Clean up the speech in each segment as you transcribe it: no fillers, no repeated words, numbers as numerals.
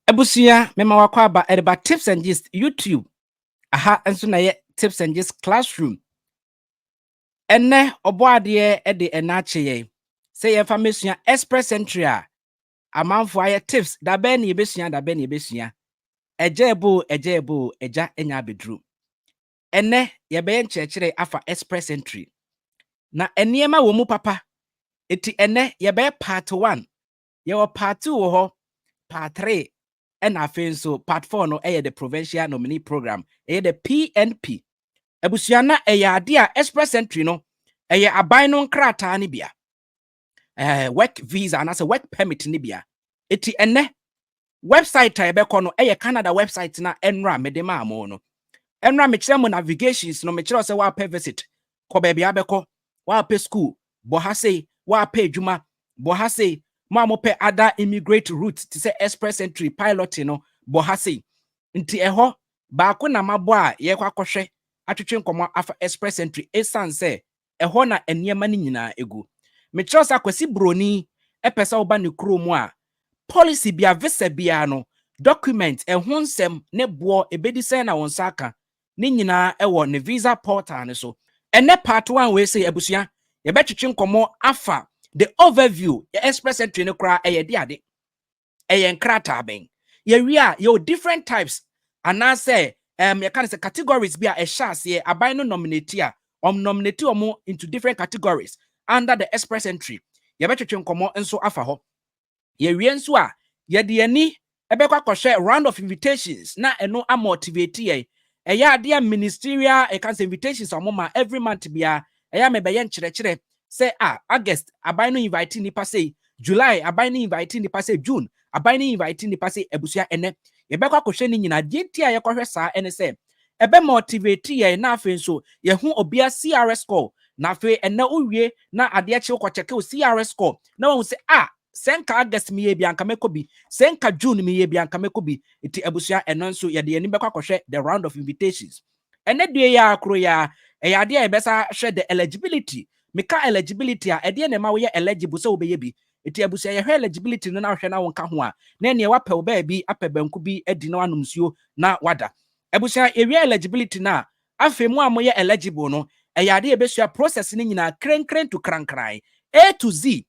Ebusia mema wakwa aba edeba tips and gist YouTube aha enso na ye tips and gist classroom enne oboade e de enache ye say ye famesua express entry a amanfo aye tips da be na yebesua da be na yebesua eja enya bedru enne ye be nchekire afa express entry na eniema wo mu papa eti enne ye be part 1 ye wo part 2 wo ho part 3 and afenso part 4 no the provincial nominee program the PNP abusuana ade a express entry no aban no nkrata ne bia work visa na say work permit ne bia eti enne website a ebekọ no Canada website na enra medema amo no enra me kire mo navigations no me kire say wa pay visit ko ba bia abekọ wa pay school bo ha say wa pay adwuma bo ha say mo pe other immigrate route to say express entry pilot no bo ha say nti eho ba ko na mabo a ye kwa kwhwe atwetwe nkomo afa express entry esan say eho na eniema ni nyina egu me kire say akwasi broni epesa oba ne kromu a policy bia visa bia no document ehun nsem ne bo ebedi say na won saka ni nyina ewo ne visa portal ne so ene part 1 we say abusua ye betwetwe nkomo afa the overview ye express entry ne kra de ade nkrata ben ye wi a ye different types ana say ye can say categories bia ye aban no nominate a nominate omo into different categories under the express entry ye betwetwe nkomo nso afa ho ye wi nso a ye de ani ebekwa kwhwe round of invitations na eno amotivate ye ade ministerial can say invitations omoma every month bia me be ye nkyerɛkyerɛ say August aban no invite nipa say July aban no invite nipa say June aban no invite nipa say ebusua ene ye bekwa kwhwe ni nyina de ntia ye kwhwe saa ene say ebe motivate ye na afen so ye hu obia CRS score na afen ene uwie na ade a che ko check CRS score na won say senka August mi ye bia nka mekobi senka June mi ye bia nka mekobi iti ebusua eno nso ye de ani bekwa kwhwe the round of invitations ene de ya akro ya ade a ebesa hwe the eligibility meka eligibility a ede na ma wo ye eligible so obeye bi iti ebusua ye hwe eligibility no na hwe na won ka ho a na ne wa pe ba bi apɛ banku bi edi na anumsuo na wada ebusua ewie eligibility na afemu a mo ye eligible no ade ebesua process ni nyina krenkren to krankran A to Z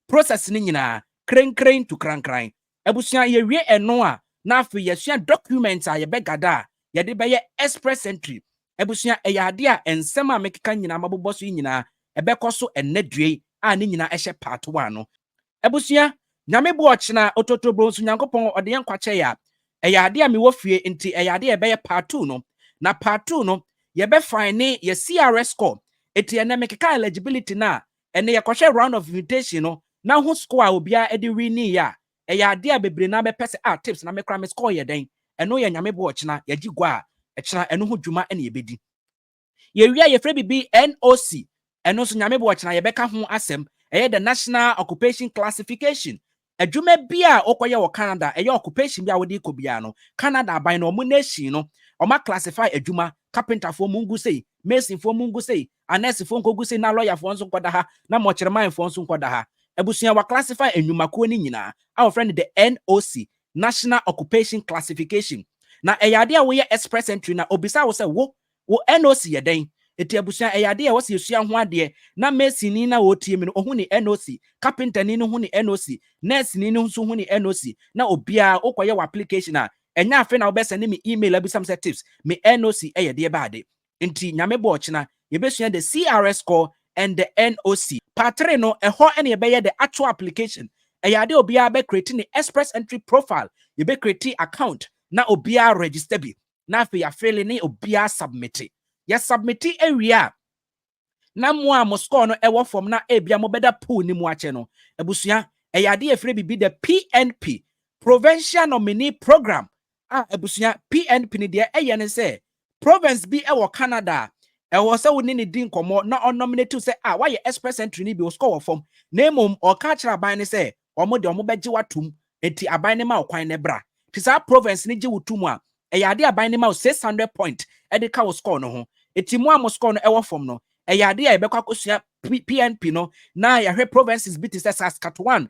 process ni nyina krenkren to krankran ebusua ye wie eno a na afi yesua documents a ye begada ye de be ye express entry ebusua ade a ensem a mekeka nyina mabobɔ so nyina ebekɔ so enadue a ni nyina ehye part 1 no ebusua nyame bo ochina ototobro nso nyankopɔn ode yenkwache ya ade a me wo fie nti ade e be ye part 2 no na part 2 no ye be fine ye CRS score eti ene mekeka eligibility na ene ye kɔhwɛ round of invitation no na ho score a obia ede wini ya ade a bebre na be pese tips na mekra me score ye den eno ye nyame bo ochina ye gigwa echina eno ho dwuma ene ye bedi ye wia ye frɛ bibi NOC eno so nyame bo ochina ye beka ho asem the national occupation classification adwuma bia okoye wo Canada occupation bia wodi ko bia no Canada aban no mo nation no oma classify adwuma carpenter fo mungu sei mason fo mungu sei anesi fo nkogu sei na lawyer fo nso nkoda ha na mo kyerman fo nso nkoda ha ebusua wa classify enwuma ko ni nyina our friend the NOC national occupation classification na ade a wo ye express entry na obisa wo se wo NOC ye den eti abusua ade a wo se yesua ho ade na mason ni na wo tie mi no ohu ni NOC carpenter ni no hu ni NOC nurse ni no hu ni NOC na obia okoye wa application a enya afi na obesa ni me email abusam set tips me NOC de baade nti nyame bo ochina yebesua the CRS score and the NOC part 3 no eho ene yebeye the actual application ade obia be create ni express entry profile yebe create account na obia register bi na afi ya fill ni obia submit ya submit area na mo score no ewo form na ebia mo beda pool ni mu ache no ebusua ade efre bibi the PNP Provincial Nominee Program ebusua PNP ni de ne se province bi ewo Canada ewo se woni ni din komo na on nominate se why express entry ni bi o score form na mom o ka kira aban ne se omo de omo beje watum enti aban ne ma okwan ne bra ti sa province ni je wutum a ade aban ne ma 600 point e de ka wo score no ho enti mo score no ewo form no yade a yebekwa kosua PNP no na yahwe provinces bit is Saskatchewan,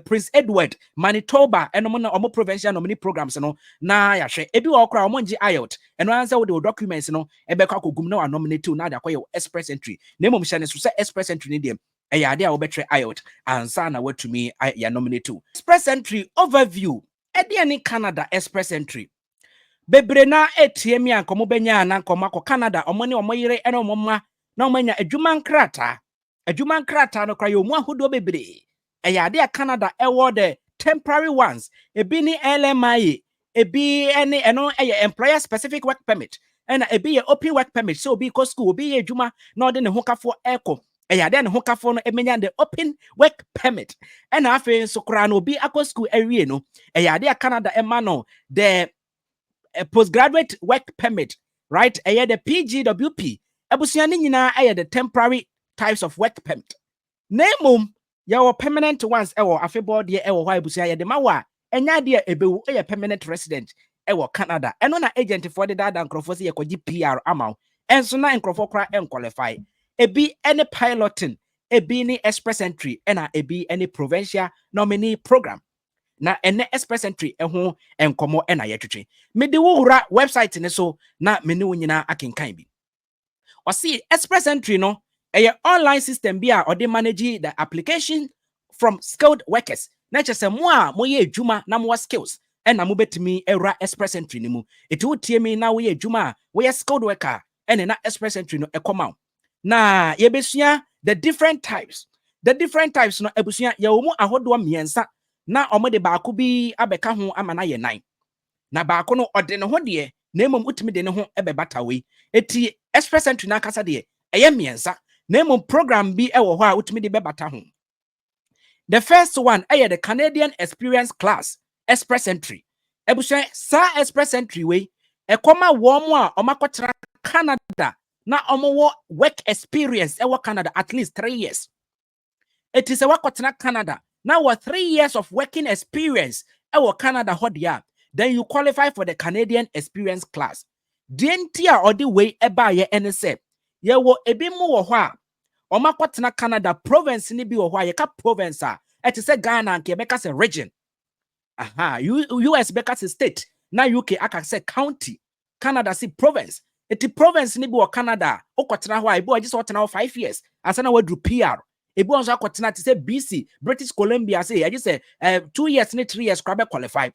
Prince Edward, Manitoba, and omo provincial nominee programs no na yahwe ebi wo kra omo ngi IELTS eno answer with the documents no ebekwa kogum na nominate na da kwaye express entry na emom hye ne so say express entry ne dem yade a wo betre IELTS ansa na watumi ya nominate express entry overview ede ani Canada express entry bebre na etiemi ankomo benya na ankomo akọ Canada omo ne omo yire ene omo ma na omo nya adwuma nkrata no kwa yo mu ahodo bebre yade a Canada ewo the temporary ones ebi ni LMIA ebi ene eno employer specific work permit ena ebi ye open work permit so obi ko school obi ye adwuma na ode ne hokafo eko yade ne hokafo no emenya the open work permit ena afi so kra no obi akọ school awie no yade a Canada ema no the a postgraduate work permit, right? The PGWP. Ebusia ni nyina the temporary types of work permit. Nemum, your permanent ones ewo afebod ye ewo why ebusia de mawa. Enya de ebewu permanent resident ewo Canada. Eno na agent for the dad and crofo ye kwaji PR amount. Enso na enkrofo kra qualify. Ebi any piloting, ebi ni express entry, ena ebi any provincial nominee program. Na ene express entry eho enkomo ena yetwetwe mede wo wura website ne so na mene wo nyina akenkan bi o see express entry no online system bi a ode manage the application from skilled workers na chese mo a moye adwuma na mo skills ena mo betimi ewura express entry ne mu eti wo tie mi na wo ye adwuma wo ye skilled worker ene na express entry no ekoma na ye besua the different types no ebusua ye wo mu ahodo miensa na omode baako bi abeka ho amana ye nan na baako no ode ne ho de na emom utimi de ne ho ebebata we eti express entry na kasa de eye miensa na emom program bi ewo ho a utimi de bebata ho. The first one the Canadian experience class express entry ebusua sa express entry we ekoma wo mo a omakotra Canada na omo work experience ewo Canada at least 3 years. It is a wakotena Canada now 3 years of working experience ewo Canada hodia then you qualify for the Canadian experience class. Dientia or the way eba ye NSF ye wo ebi mu wo ho a omakotena Canada province ni bi wo ho a ye ka province a it is a Ghana nke beka se region. US beka se state na UK aka se county. Canada si province. Eti province ni bi wo Canada okotena ho a ebi wo just otena 5 years asana wadru PR. Ebi onso akotena ti say BC British Columbia say I just say 2 years ni 3 years kwa be qualify.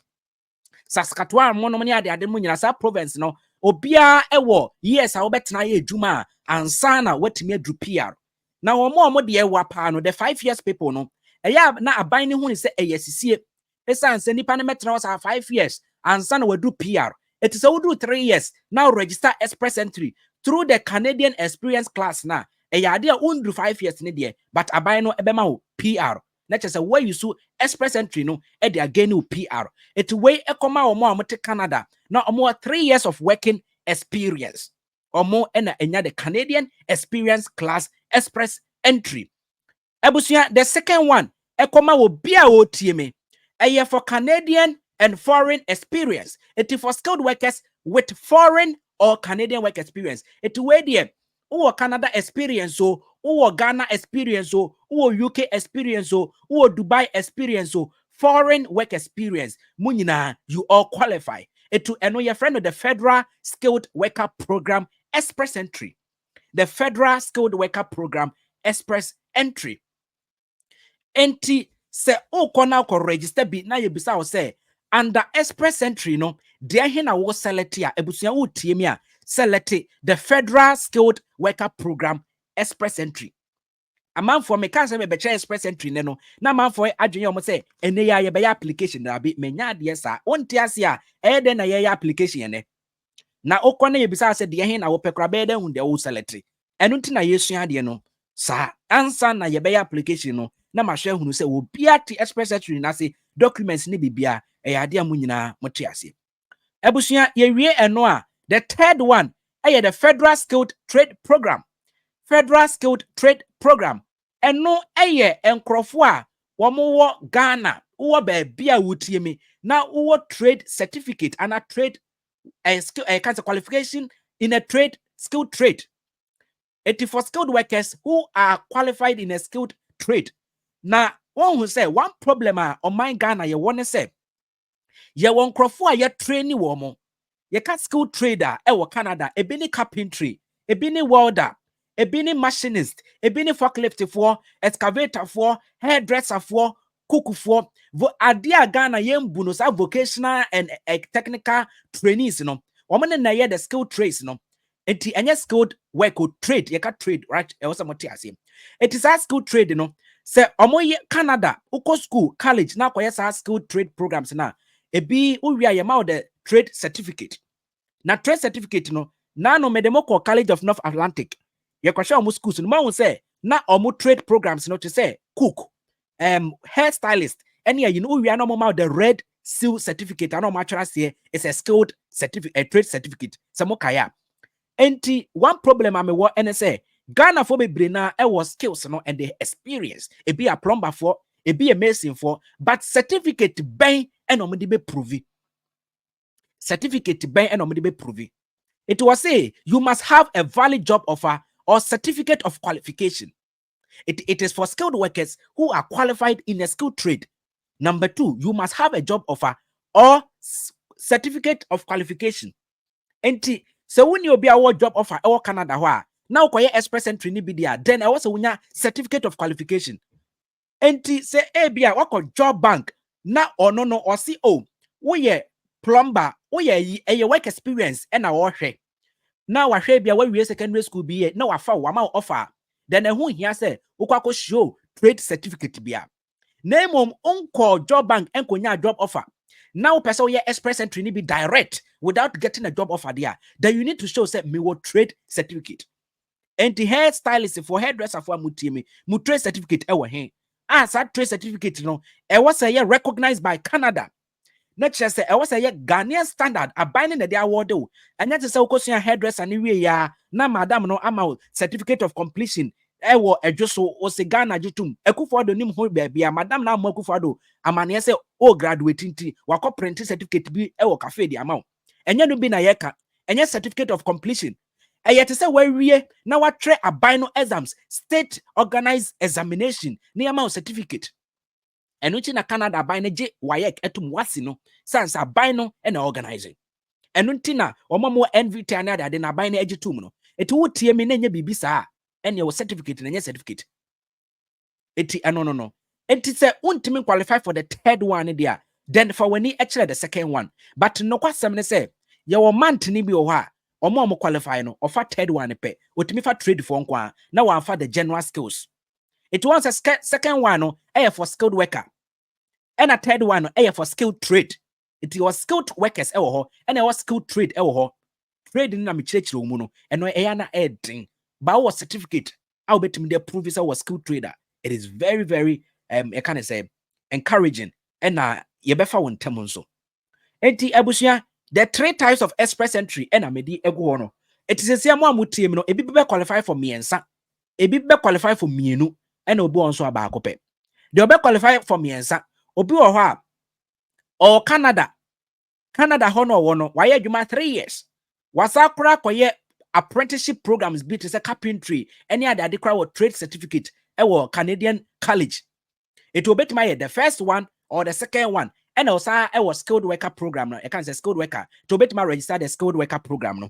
Saskatchewan mo no ne ade mo nyina sa province no obia ewo years a wo betena ye adwuma ansa na watimi adru PR. Na omo de ewa pa no the 5 years people no eya na aban ne hu ni say eyesisie esan se nipa ne metena was 5 years ansa na wadu PR. It is would do 3 years now register express entry through the Canadian experience class na ade a undru 5 years ne de but aban no ebema wo PR na chese where you so express entry no e de again wo PR it way ekoma omo amote Canada na omo 3 years of working experience omo ena enya the Canadian experience class express entry. Ebusia the second one ekoma wo bia wo tie me eye for Canadian and foreign experience. It is for skilled workers with foreign or Canadian work experience. It way there or Canada experience or Ghana experience or UK experience or Dubai experience or foreign work experience. Munina, you all qualify. It to know your friend of the Federal Skilled Worker Program Express Entry. The Federal Skilled Worker Program Express Entry. Enti se o kona ko register bi na yebisa wo se under express entry no de he na wo select a ebusia wo tie mi a select the Federal Skilled Worker Program Express Entry. Amanfo me kan se me be express entry ne no na amanfo adwenye o mo se ene ya ye be application na bi menya de sa wonti ase a e de na ye application ne na okona yebisa se de he na wo pekra be de hu de wo select enu nti na yesua de no sa ansa na ye be application no na ma hwe hunu se wo bia ti express entry na se documents ni bibia e ade amu nyina mote ase ebusua ye wie eno a the third one the Federal Skilled Trade Program. Federal Skilled Trade Program eno enkrofo a wo wo Ghana wo ba bia wotie mi na wo trade certificate and a trade skill qualification in a trade skilled trade It is for skilled workers who are qualified in a skilled trade. Now, one who say one problem on my Ghana, you want to say, you want crofua, you training woman. You can't skilled trader, Canada, a bini carpentry, a bini welder, a bini machinist, a bini forklift for, excavator for, hairdresser for, cook for, adia Ghana yem bonus vocational and technical trainees, you know. Woman na the skilled trades, you know. Enti any skilled work or trade, you can trade, right? It is a skilled trade, you know. Say omo Canada, uko school, college, na kwa yesa skilled trade programs na. Ebi uria yama the trade certificate. Na trade certificate no, na no medemoko College of North Atlantic. Ye kwasha omo schools no ma say na omo trade programs no to say cook, hairstylist, any you know we are no more the red seal certificate. I know actually say it's a skilled certificate, a trade certificate. Samo kaya. Enti one problem I me what and say Ghana for me brina e was skills no and the experience. It be a plumber for, it be a mason for, but certificate ben and omedi be prove. Certificate ben and omedi be prove. It was say you must have a valid job offer or certificate of qualification. It is for skilled workers who are qualified in a skilled trade. Number 2, you must have a job offer or certificate of qualification. Enti so when you be a job offer or Canada now koye express entry ni be there, then I was a certificate of qualification. Enti say bia wako job bank na or no or see we plumber we a work experience and a work. Now I bia we secondary school be now I found one offer. Then who here say ukako show trade certificate bia. Name unko job bank and konya job offer. Now person ye express entry ni be direct without getting a job offer there. Then you need to show say me will trade certificate. And the hairstylist for hairdresser for mutimi, mu trade certificate ewa hen. As that trade certificate no, e was a year recognized by Canada. Not just say I was a Ghanaian standard a binding the award and that is a question hairdresser anyway ya na madam no amount certificate of completion ewo ejoso o se Ghana jitum ekufado nim ho baby madam na mo ekufado amane say o graduate nti wako print certificate bi ewo cafe di amount enye no bi na yeka enye certificate of completion yet say we na wa tre abino exams state organized examination ni amount certificate. And which in a Canada by J Wayek etum wasino, sans a bino and organizing. And untina or more envy another than a bino edgetumno. It would tear me name bibisa and your certificate and your certificate. No. It is a ultimate qualify for the third one there. Then for when he actually the second one. But no question say your man to nibi or more qualify no or for third one pay, or to me for trade for one, now one for the general skills. It was a second one for skilled worker. And a third one for skilled trade. It was skilled workers and it was skilled trade trade in a church room and no ayana editing. But our certificate, I'll bet me the proof is our skilled trader. It is very, very I can say encouraging. And yebefa won temonso. Enti ebusia, the 3 types of express entry and a medi ego. It is a same one with team no ebi be qualify for miensa. Ebi be qualify for mienu. And obi onso abakope. The obi qualify for miensa. Obi oha or Canada hono wono why adwuma 3 years. Wasakura koye apprenticeship programs be to say carpentry any other adequate trade certificate or Canadian college. It will be the first one or the second one. And also I was skilled worker program no. I can say skilled worker to bet my register the skilled worker program no.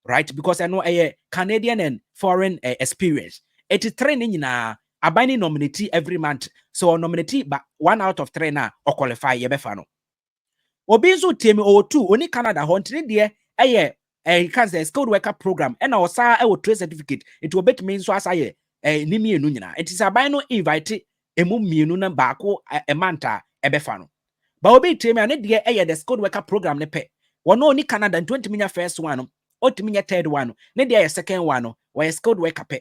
Right? Because I know a Canadian and foreign experience. It is training na abiding nominee every month. So nominee but 1 out of 3 na or qualify yebefano. Obizu temi o 2 only Canada hontini de you can say skilled worker program and also I will trade certificate. It will bet me so as I nimi enu nyina. It is abino invite emu mienu na baako a manta ebefano. But obi temi ane de the skilled worker program ne pe. Wono only Canada 20 million first one, or to me third one, ne de second one, or a skilled worker pe.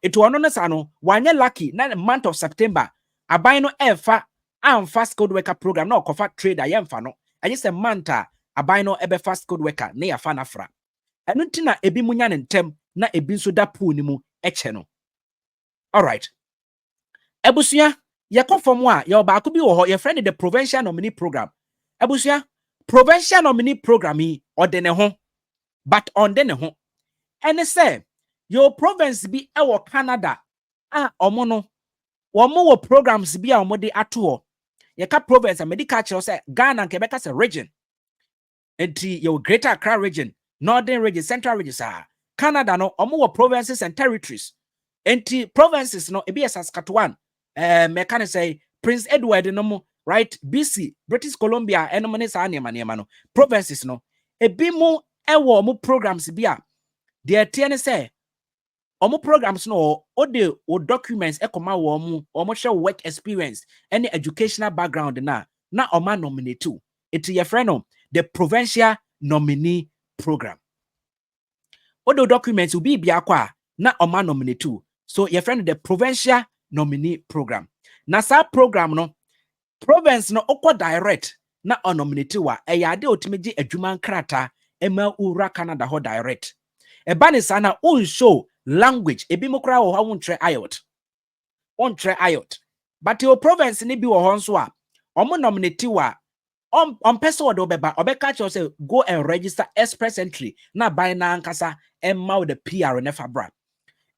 It was no sano, 1 year lucky, not the month of September. A bino efa and fast code worker program, no cofa trade I am fano. I just a manta, a bino ebe fast code worker, near fanafra. And untina ebi munyan and tem, na ebinso da punimu, echeno. Alright. Ebusia, ya from wa, your bakubi or your friend in the Provincial Nominee program. Ebusia, Provincial Nominee program or deneho, but on deneho. And they say, your province be ewo Canada omo no womo wo programs bi a omo de ato ye ka province a medical chiro say Ghana nke beka say region enti your Greater Accra region, Northern region, Central region sa Canada no omo wo provinces and territories enti provinces no ebi Saskatchewan me can say Prince Edward no mo right BC British Columbia eno ne sa ne no provinces no ebi mo ewo mo programs bi a de tie ne say omo programs no o de o documents ekoma wo omo share work experience any educational background na oma nominate to it your friend the Provincial Nominee Program. O the documents will be biakwa na oma nominate to so your friend the Provincial Nominee Program. Na sa program no province no okwa direct na onominate wa eyade otimeji adwuma nkrata ema ura Canada ho direct. Eba ne sana un show language ebi mokra wo ha wontre IELTS but your province ni bi wo ho nso a omo nominate wa person wo de obeba obeka che say go and register express entry na by na ankasa emma the PR ne fabra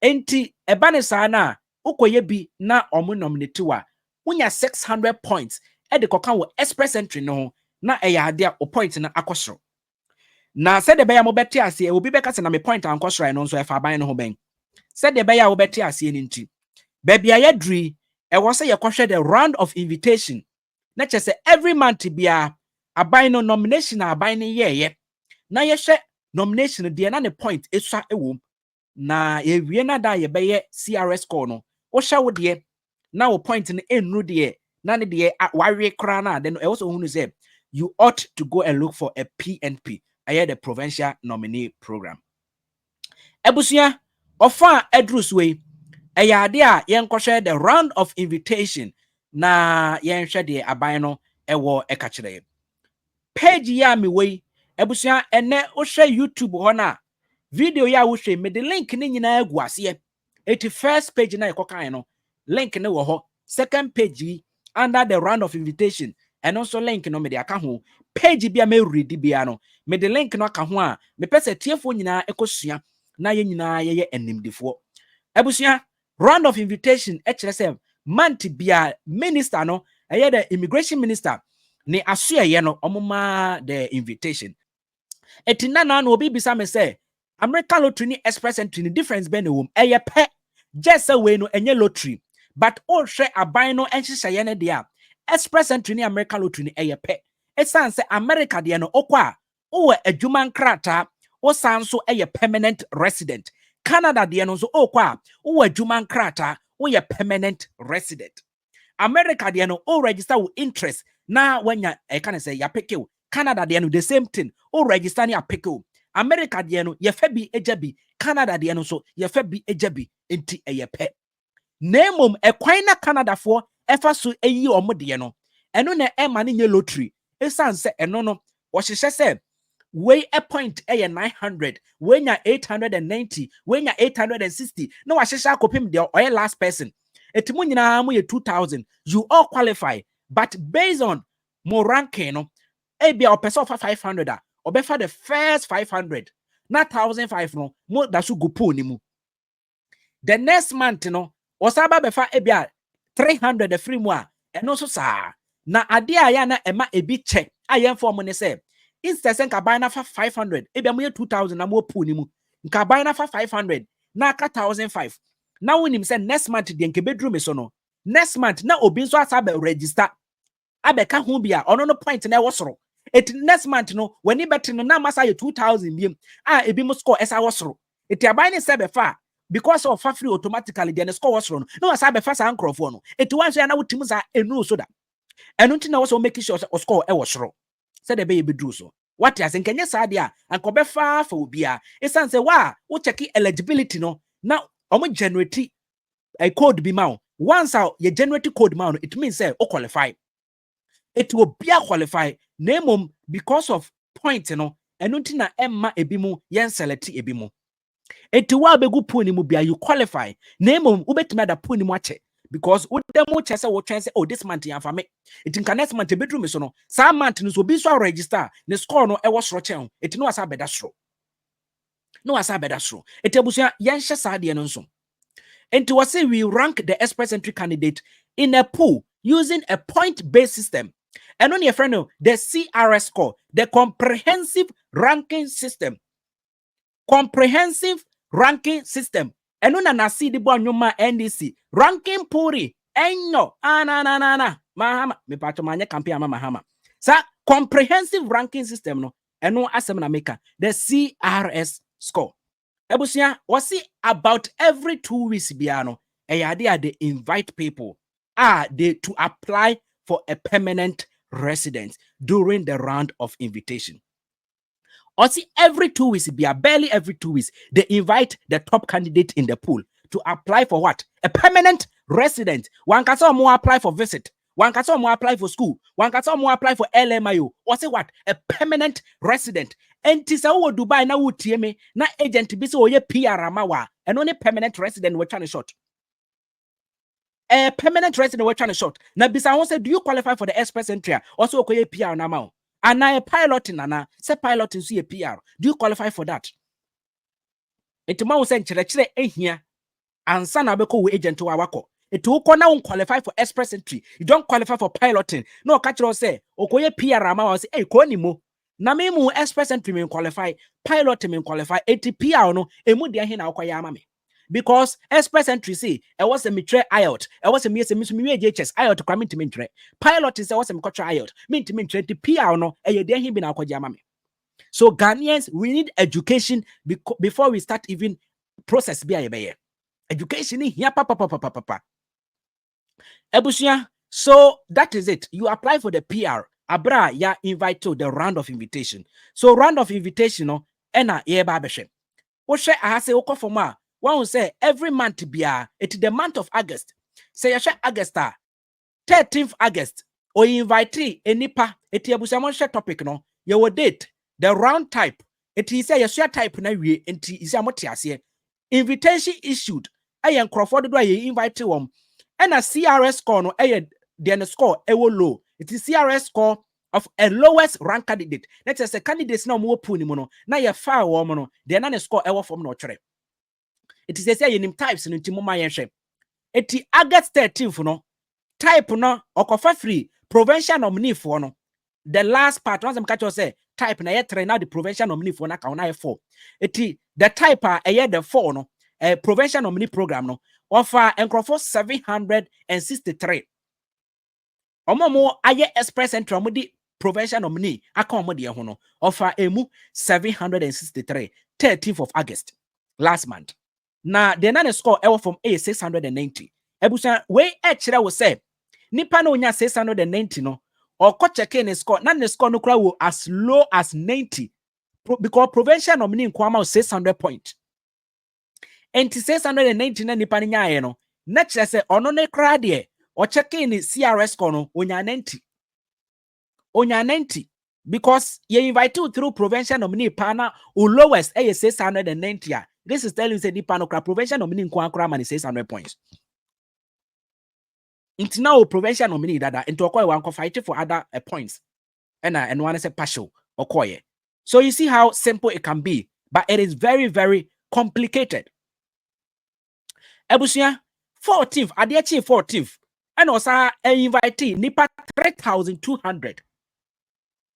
enti eba ne sana ukoye bi na omo nominate wa unya 600 points e de koka wo express entry no na eyade a o point na akosoro na said the beya mo beti ase e obi beka se na me point ankosoro no nso e fa ban no ho ben said the beya wo beti ase ni nti baby ayadri e wo se ye kohwe the round of invitation na che se every month bia aban no nomination aban ne ye na ye hwe nomination de na ne point esua ewo na ye wie na da ye beye CRS score no wo hwe wo de na wo point ne enru de na ne de wawe kra na then e also hunu say you ought to go and look for a PNP the Provincial Nominee Program. Ebusia ofa edrus we eyade a yenkwohwe the round of invitation na yenhwe de aban no ewo ekachire page ya me we ebusia ene ohwe YouTube ho na video ya wo hwe me de link ni nyina agu ase first page na ekokan no link ne wo ho second page under the round of invitation and also link no me de aka ho page bia me read bia no me de link no aka ho a me pese tiefo nyina ekosua na ye nyina ye enimdifo ebusia round of invitation ekire se month bia minister no the immigration minister ni aso ye no omoma the invitation etina na obi bisa me say American lottery ni express entry ni difference be na wom pe just say no enye lottery but all share aban no enhyehyeye ne dia express entry ni American lottery ni pe esan say America de no okwa o adwuma nkrata o san so permanent resident Canada de no so okwa o adwuma nkrata o permanent resident America de no o register with interest na wanya can say ya pick you Canada de no the same thing o register ni pick you America de no ye fa bi ejabi Canada de no so ye fa bi ejabi enti pe nemom ekwan na Canada for efa so eyi omo de no eno na ema ne nye lottery esan se eno no wo hyehyɛ se we a point 900 when you 890 when you 860 no wa hyehyɛ akopim de oil last person etimu nyina mo ye 2000 you all qualify but based on more ranking no e bia opese of 500 a obefa the first 500 na 1005 no mo da so go pool ni mu the next month no osaba befa e bia 300 the free mu a eno so sa na ade a ya na ema ebi che ayen form ne say instead nka buy na fa 500 ebia mo ye 2000 na mo pool ni mu nka buy na fa 500 na aka 1005 na wonim say next month de nke bedroom so no next month na obi so asa be register abeka ho bia ono no point na e wosoro it next month no when e bet no na masa ye 2000 biem ebi mo score esa wosoro it ya buy ne se be fa because of fa free automatically the score wosoro no na asa be fa sa ankrofo no it wan so ya na wotim sa enu so da enu nti na wo so make sure score e wosoro said the baby do so. What you think? Can you say that? And come far for Ubia. It's say wow, we check eligibility no. Now, generate a code be mount. Once out you generate code mount, it means say qualify. It will be a qualify. Name because of point no. And until na emma ebimu yen select ebimu. It will be good puni mubia you qualify. Name ubetima da puni mwache. Because with them chese wo twen say oh this month yan for me it in next month bedroom so no some month no so be so register the score no e wo soro chen it no asa beda soro No asa bedasro. Etebusua yansha saade no nso. Enti we say we rank the express entry candidate in a pool using a point-based system. And on your friend, the CRS score, the comprehensive ranking system. Comprehensive ranking system. And on na see the nyoma NDC ranking puri. Enyo na mahama me pato manye campaign mahama. Sa comprehensive ranking system no. And no asem na maker the CRS score. Ebusia, was it about every 2 weeks biano? They invite people they to apply for a permanent residence during the round of invitation. Or see every 2 weeks, barely every 2 weeks, they invite the top candidate in the pool to apply for what? A permanent resident. One can say more apply for visit. One can say more apply for school. One can say more apply for LMIO. Or say what? A permanent resident. And tisa wo Dubai na utieme na agent bi so ye PR amawa. And only permanent resident we're trying to short. A permanent resident we're trying to short. Now bisa won say, do you qualify for the express entry? Also okoye PR na ma. And I piloting nana. Say piloting so ye PR. Do you qualify for that? Etuma wo say nkyerɛkyerɛ ehia ansa na beko we agent wa wako. Etu ko na won qualify for express entry. You don't qualify for piloting. No catch us say okoye PR amawa say eh ko ni mo. Na me mu express entry me qualify, pilot me qualify, ATPR no emu dia he na akoya ama me. Because express entry say e was a mitre IELTS, e was a me JHS IELTS kwa minti mintre. Pilot is e was a me kotra IELTS, minti mintre ATPR no e ye dia he bi na akoya ama me. So Ghanaians, we need education before we start even process bi ayebeye. Education here papa. Ebusia, so that is it. You apply for the PR. Abra ya invite to the round of invitation. So round of invitation no ena ye ba behwe. Wo hwe ahase wo kofoma. One say every month bia it the month of August. Say ye August 13th August o invite enipa eti abusa mo hwe topic no ye wo date the round type eti say ye share type na wie enti isi amote ase. Invitation issued ayen croford do ye invite wom. And a CRS score no the score low. It is CRS score of a lowest rank candidate. Let's say candidates no more puni mono. Na ye far woman the na score from no chere. It is say nim types no timoma yenhwe. Eti August 13th no type no okofa free provincial nominee for no. The last part once I'm catch you say type na ye try now the provincial nominee for na ka na ye 4. Eti the type the 4 no provincial nominee program no offer enkrofo 763. Omomo aye express entry omodi provincial nominee aka omodi ho no offer emu 763 13th of August last month. Na the nane score from A 690. Ebusa we kire wo say nipa no onya 690 no or ko check in score na the score no kra wo as low as 90 because provincial nominee nkwama 600 point. And 690 na nipa nyaye no na kire se ono ne kra de o check in CRS score no onya 90 because you invite you through provincial nominee pana o lowest 690. This is telling you say nipa no kra provincial nominee nkwa man 600 points. Into now provincial nominee dada into okoye wan ko fight for other points and one is a partial okoye. So you see how simple it can be, but it is very, very complicated. Ebusia 14th, Adiachi 14th, and also invitee nipa 3,200.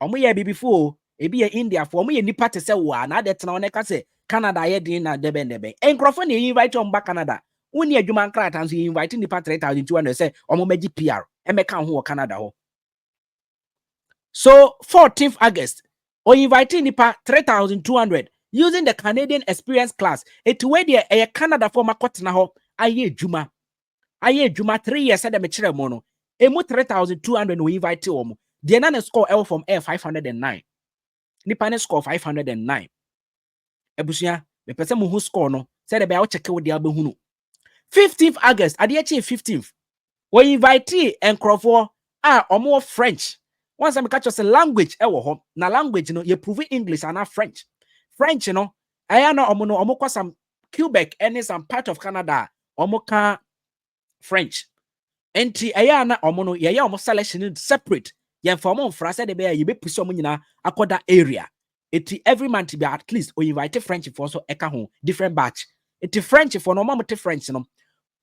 Omo ye before ebi ye India for omo ye nipa te se wa na det na oneka se Canada ye din na debe. Enkrofo na invite on back Canada. Uni adwuma nkrata nso invite nipa 3,200 say omo meji PR emeka ho Canada ho. So 14th August, or invite nipa 3,200 using the Canadian experience class. It way there a Canada for makotna ho aye juma 3 years said me chere mo no. Emu 3,200 we invite omo. The nane score L from Air 509. Nipa ne score 509. Ebusia me pese mo hu score no said the be check wo dia be hunu. 15th August, adiachi 15th. We invite enkrofo omo French. Once I catch us a language, na language, you prove English and not French. French, I know omo some Quebec and some part of Canada, omo French. Enti ayana omo ya omo selection separate. Yen for omo frase de be ye be puso omo nyina akoda area. every month be at least or invite French for so eka ho different batch. French for no mama French no.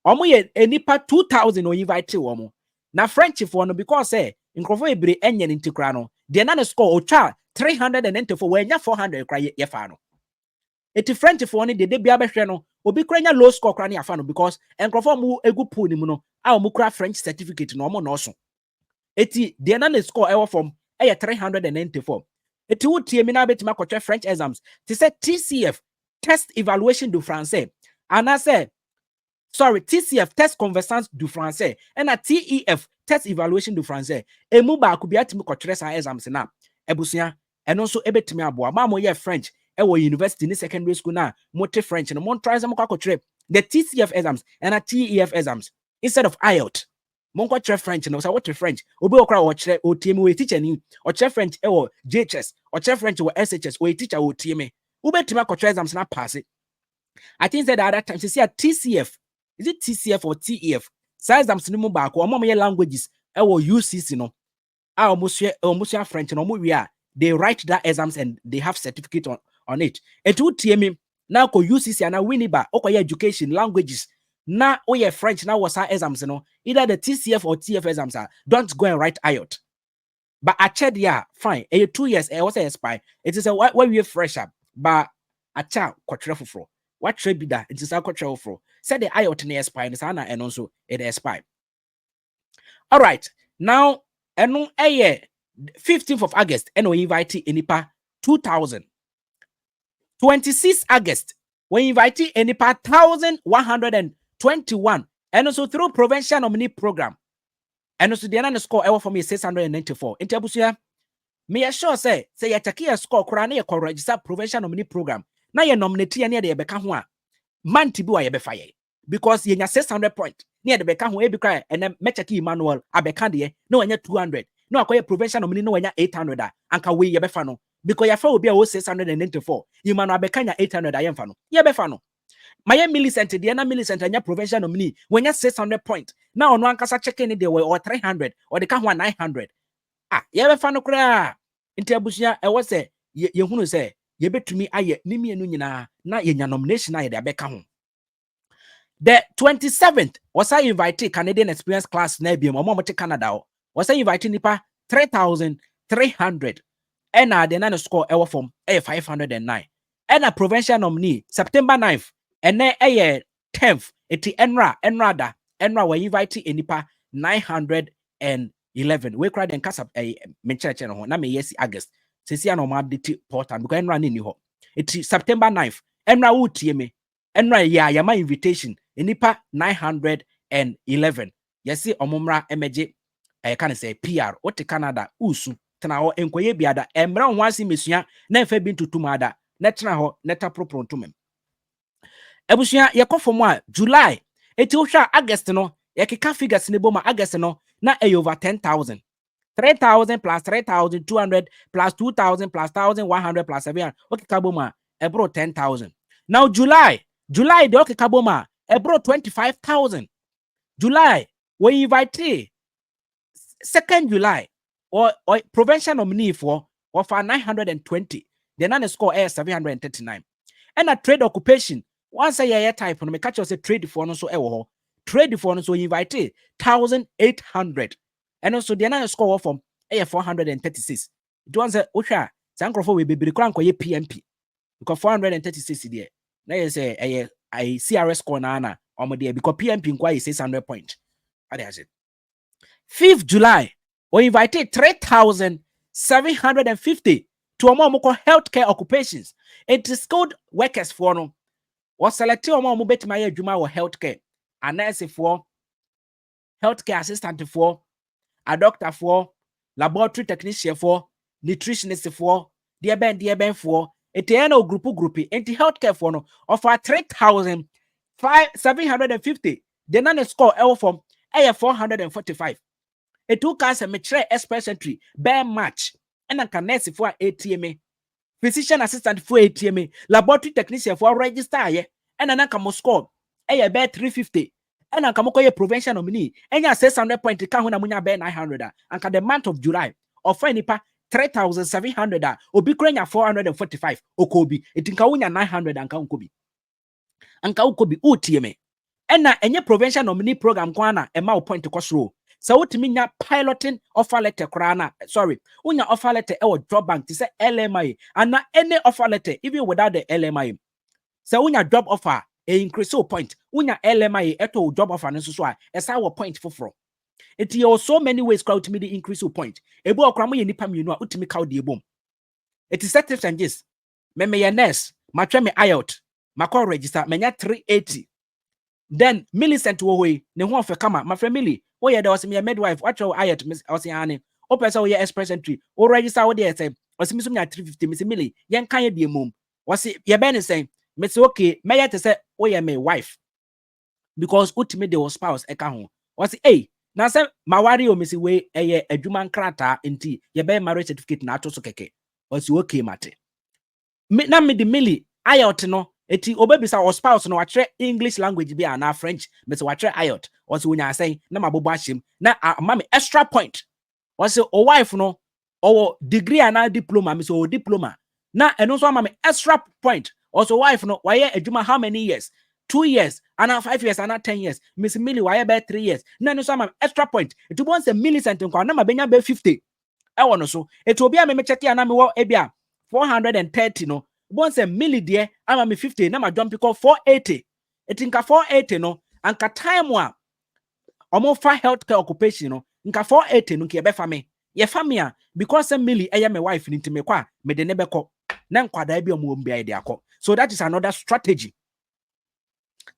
Omo ye enipa 2000 or invite omo. Na French for no because say nkrofo ebre enye nti kra no. De na score ocha 394 when ya 400 kra ye fa no. French for no de bia behwe no obi kra nya low score kra na ya fa no because nkrofo mu egu pool ni mu no a omo kra French certificate no omo no so. De na score ewo from 394. Would me now bet French exams. They said TCF, test evaluation du français. And I said, sorry, TCF, test conversance du français. And a TEF, test evaluation du français. E muba could be at me sa exams na. Ebusia, and also ebet me abo. Mamo ye French. Ewo university ni secondary school na. Mote French. And mon try some the TCF exams and a TEF exams instead of IELTS. Monko tre French no say what French obi okra o kire o tie me we teacher ni o kire French e wo JHS o kire French wo SHS we teacher o tie me ubetima ko exams na pass it. I think that the other time see a TCF, is it TCF or TEF say exams ni mu ba ko omo me languages e wo UCC no a omo French no mo wi a they write that exams and they have certificate on it. Et wo tie me na ko UCC na winiba okoye education languages na oye French na was our exams no either the TCF or TF exams are don't go and write IELTS. But I checked yeah fine 2 years was a spy it is a why we fresh up but a child quadruple for what trade be that it is a quadruple for said the IELTS near spy and also it is spy. All right, now and a year 15th of August and we invite enipa 2000 26 August we invite enipa 1121 and also through Provincial Nominee program. And also the another score ever for me 694. In Tabusia, me assure say you take a score crown a register Provincial Nominee program. Now you nominate near the Becahua. Man Tibu be fire. Because you 600 point near the Becahu be cry and then Metaki Manuel Abekandie, no one 200. No, I call a Provincial Nominee, no one 800 and can we yebefano. Because your phone will be 694. You man Abekanya 800 I am fano. Yebefano. My millicent, the other millicent, and your Provincial Nominee, when you 600 point. Now, no one can check any day or 300 or the can 900. Ah, you ever found a cry? In Tabusia, I was say, you who say, you bet to me, I Nimi and Nuna, not in your nomination, I had back home. The 27th was I invited Canadian Experience Class Nebium or Momote Canada, was I invited Nipa 3,300 and I then score ever from A509 and a Provincial Nominee September 9th. And then a 10th, eti enra we invite enipa 911. We cried and cast up a mention on na me yes August. Sisi no ma update portal because enra ni ho. Eti September 9th. Enra wo tie me. Enra ya my invitation enipa 911. Yesi omumra emeje can say PR what Canada usu tena ho enkoye biada emra ho asi mesua na efa bi ntutumada na tena ho neta propron to me. Ebusia yekofo July eti ohwa August no yekeka figures ne boma August no na over 10,000 3,000 plus 3,200 plus 2,000 plus 1,100 plus 700 okeka boma ebro 10,000. Now July de okeka boma ebro 25,000. July we invite 2nd July or Provincial Nominee for 920. The nan score air 739. And a trade occupation once a year type on me catch us a trade for no so trade for no so invite 1,800 and also the another score from a 436. It was a Usha Sankrofo will be crank ye PMP because 436 there. Now you say a CRS score nana or my dear because PMP inquiry 600 point. What is it? 5th July we invited 3,750 to a more healthcare occupations. It is skilled workers for no. Was selected on more bet my juma or healthcare, a nurse for healthcare assistant for a doctor for laboratory technician for nutritionist for dear ben for a TNO group anti healthcare for no of 3,750. The non score L from a 445. It took us a mature express entry bear match and a nurse for ATMA. Physician assistant for ATM, laboratory technician for register ye, and an ankamo score, a bear 350, and a Provincial Nominee, and ya 600 point count when a munya bear 900, and the month of July, or for any 3,700 obi krenya 445 okobi etinka wonya 900 anka unkobi utie me ena enye provincial nominee program kwana ema point kosro so wotimi nya piloting offer letter krana sorry unya offer letter e job bank ti say LMI and any offer letter even without the LMI so unya job offer increase point unya LMI eto job offer nso so a esa wo point foforo. It you so many ways crowd me the increase point. Ebu okra mo ye nipa mienu a utimi kaw de ebom. It is tips and gist. Me ye nurse, ma twa me IELTS, ma call register, me nya 380. Then Millicent wo hoyi, ne ho ofe kama, ma friend Millie, wo ye there was me midwife, what your IELTS, o se ane. O pesa wo ye express entry, o register wo there say, o se mi so nya 350, me se Millie, yen kan ye de mum. O se ye be ne say, me se okay, me ye te say, wo ye me wife. Because utimi de wo spouse eka ho. O se hey, na se mawari o mesi we eye adwuma nkrata enti ye be marriage certificate na atoso keke o si okay mate me na me de Millie IELTS no eti obebisa o spouse no watre English language bi na French me se watre IELTS o si wonya asen na mabobo ahyem na ma me extra point o si o wife no o degree ana diploma me se o diploma na eno so ama me extra point o so wife no waye adwuma how many years 2 years, and 5 years, and 10 years. Miss Millie, why about 3 years? No, some extra point. It wants a millicent and Kwanama Benya be 50. I want so. It will be a mechati and I'm ebia 430. No, once a milli dear, I'm a 50. Now my jump call 480. It think a 480 no, and ka time one. Almost 5 healthcare occupation no, nka 480 no ke be fa me. Ye fa me a because a milli I am my wife into me kwa me de nebeko. Na nkwada bi omo mbia de akọ. So that is another strategy.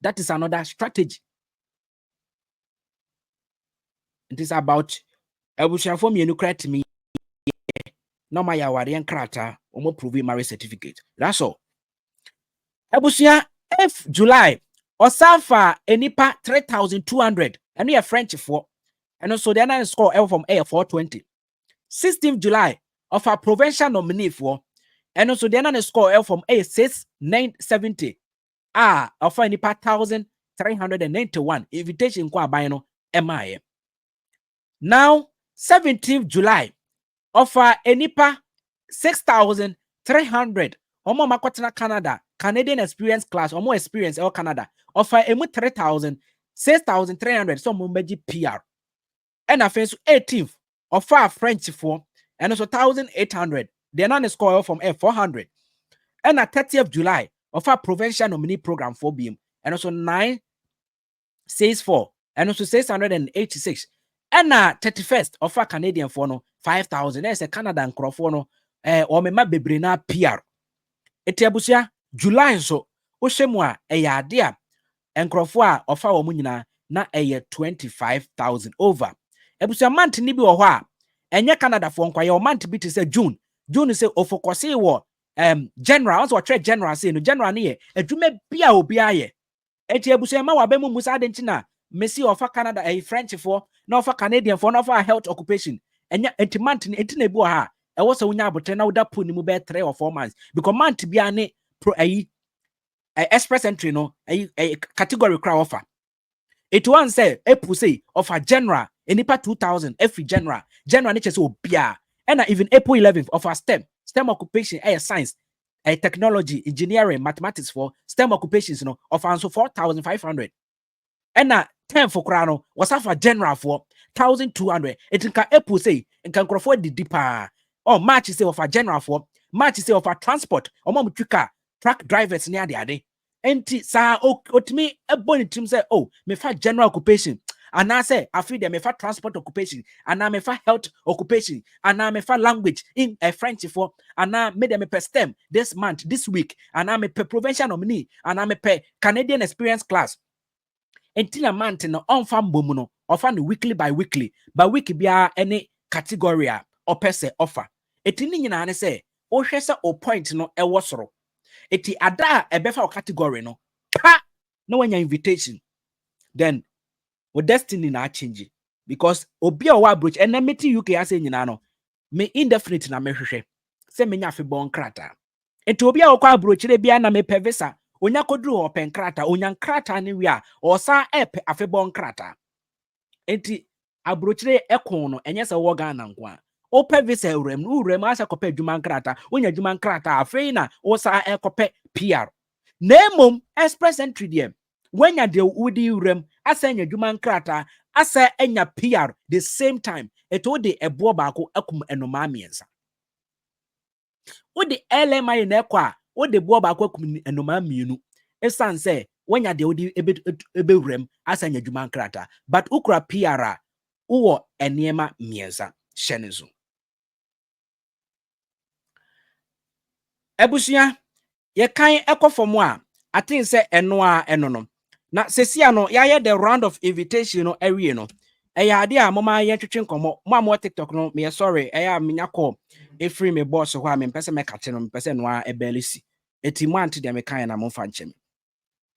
That is another strategy. It is about ebusuafo mienu credit me. No my awarian krata omo prove marriage certificate. That's all. Ebusia F July osafa enipa 3,200 and we are French for and also the another score L from A 420. 16th July of our provincial nominee for and also the another score L from A 6,970. Offer nipa 1,391 invitation kwa buy no MI. Now 17th July offer nipa 6,300 omo makotena Canada Canadian experience class omo experience el Canada offer emu 3,000 6,300 so mo meji PR and afenso 18th offer French for and also 1,800 the non score from F400 and 30th July offer provincial nominee program for BIM and also 964 and also 686 and 31st offer Canadian for no 5,000 there's a Canada and Crofono or me ma bebrina PR etiabusia July so oshemwa ade a nkrofo a offer wo nyina na 25,000 over ebusia month ni bi wo ho a enye Canada for nkwa ye month bi te say June say ofokose wo general also trade general say no general ne ye adwuma bia obi aye eti ebusu ma wa bemu musa de ntina mesi offer Canada French for na offer Canadian for na offer health occupation enya enti month ne enti na bi ha e wo se wonya abotre na woda po ni mu be 3 or 4 months because month bia ne pro express entry no category crowd offer it one say April say offer general enipa 2,000 every general ne chese obia and even April 11th offer STEM occupation science technology engineering mathematics for STEM occupations no offer also 4,500 and 10 for crano was offer general for 1,200 it can April say and can crofo the deeper or March say offer general for March say offer transport or mom truck drivers near the ade enti sa otimi eboni tim say oh me fa general occupation and I say I feel them me fa transport occupation and I me fa health occupation and I me fa language in a French for and I made them per STEM this month this week and I me per provincial nominee and I me per Canadian experience class until a month no on fam bomuno offer no weekly by weekly but week bia any category or person offer etini nyina ne say o hwese o point no e wosoro eti ada ebefa o category no pa no wanya invitation then with destiny na change because obi a wa approach enmity UK ase nyina no me indefinite na mehwehwe se menya fe bon krata enti obi a okwa approach re bia na me pevisa onya koduru o pen krata onya krata ne wi a o sa ep afe bon krata enti approach re ekon no enye se wo Ghana nko a ope visa urem asa kope adwuma nkrata wonya adwuma nkrata afei na wo sa ekope PR nemom express entry dem wenya de wudi urem asa nya adwuma nkrata asa enya PR the same time eto de ebo baako akum enoma miensa wodi LMI na ekwa wodi bo baako akum enoma mienu esan se wenya de wudi ebe urem asa nya adwuma nkrata but ukura PR uwo eniema miensa shenezo ebusia ye kan ekofom a atin se eno no na sesia no ya the round of invitation no awie no eya ade a moma ye twetwe nkomo mo TikTok no me sorry eya menya call efree me boss ho a me pese me kache no me pese no a ebelisi eti mo ante de me kan na mo fa nche me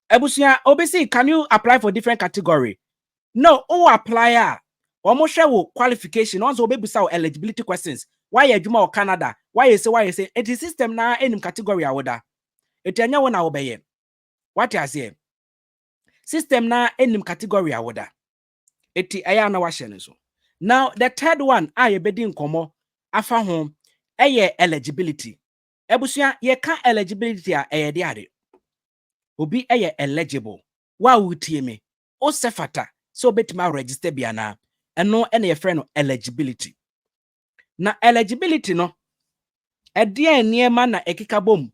ebusia obesi can you apply for different category no o apply a omo hwe wo qualification once obebisa wo eligibility questions why adwuma o Canada why say it is system na enim category awoda eti anya wo na wo beye what I say system na enim category awoda eti aya na wa hye so now the third one ye bedi nkomo afa ho eligibility ebusia ye ka eligibility a de ade obi eligible wa wutie me o sefata so betima register bia na eno ene ye friend no eligibility na eligibility no ede eniema na ekika bom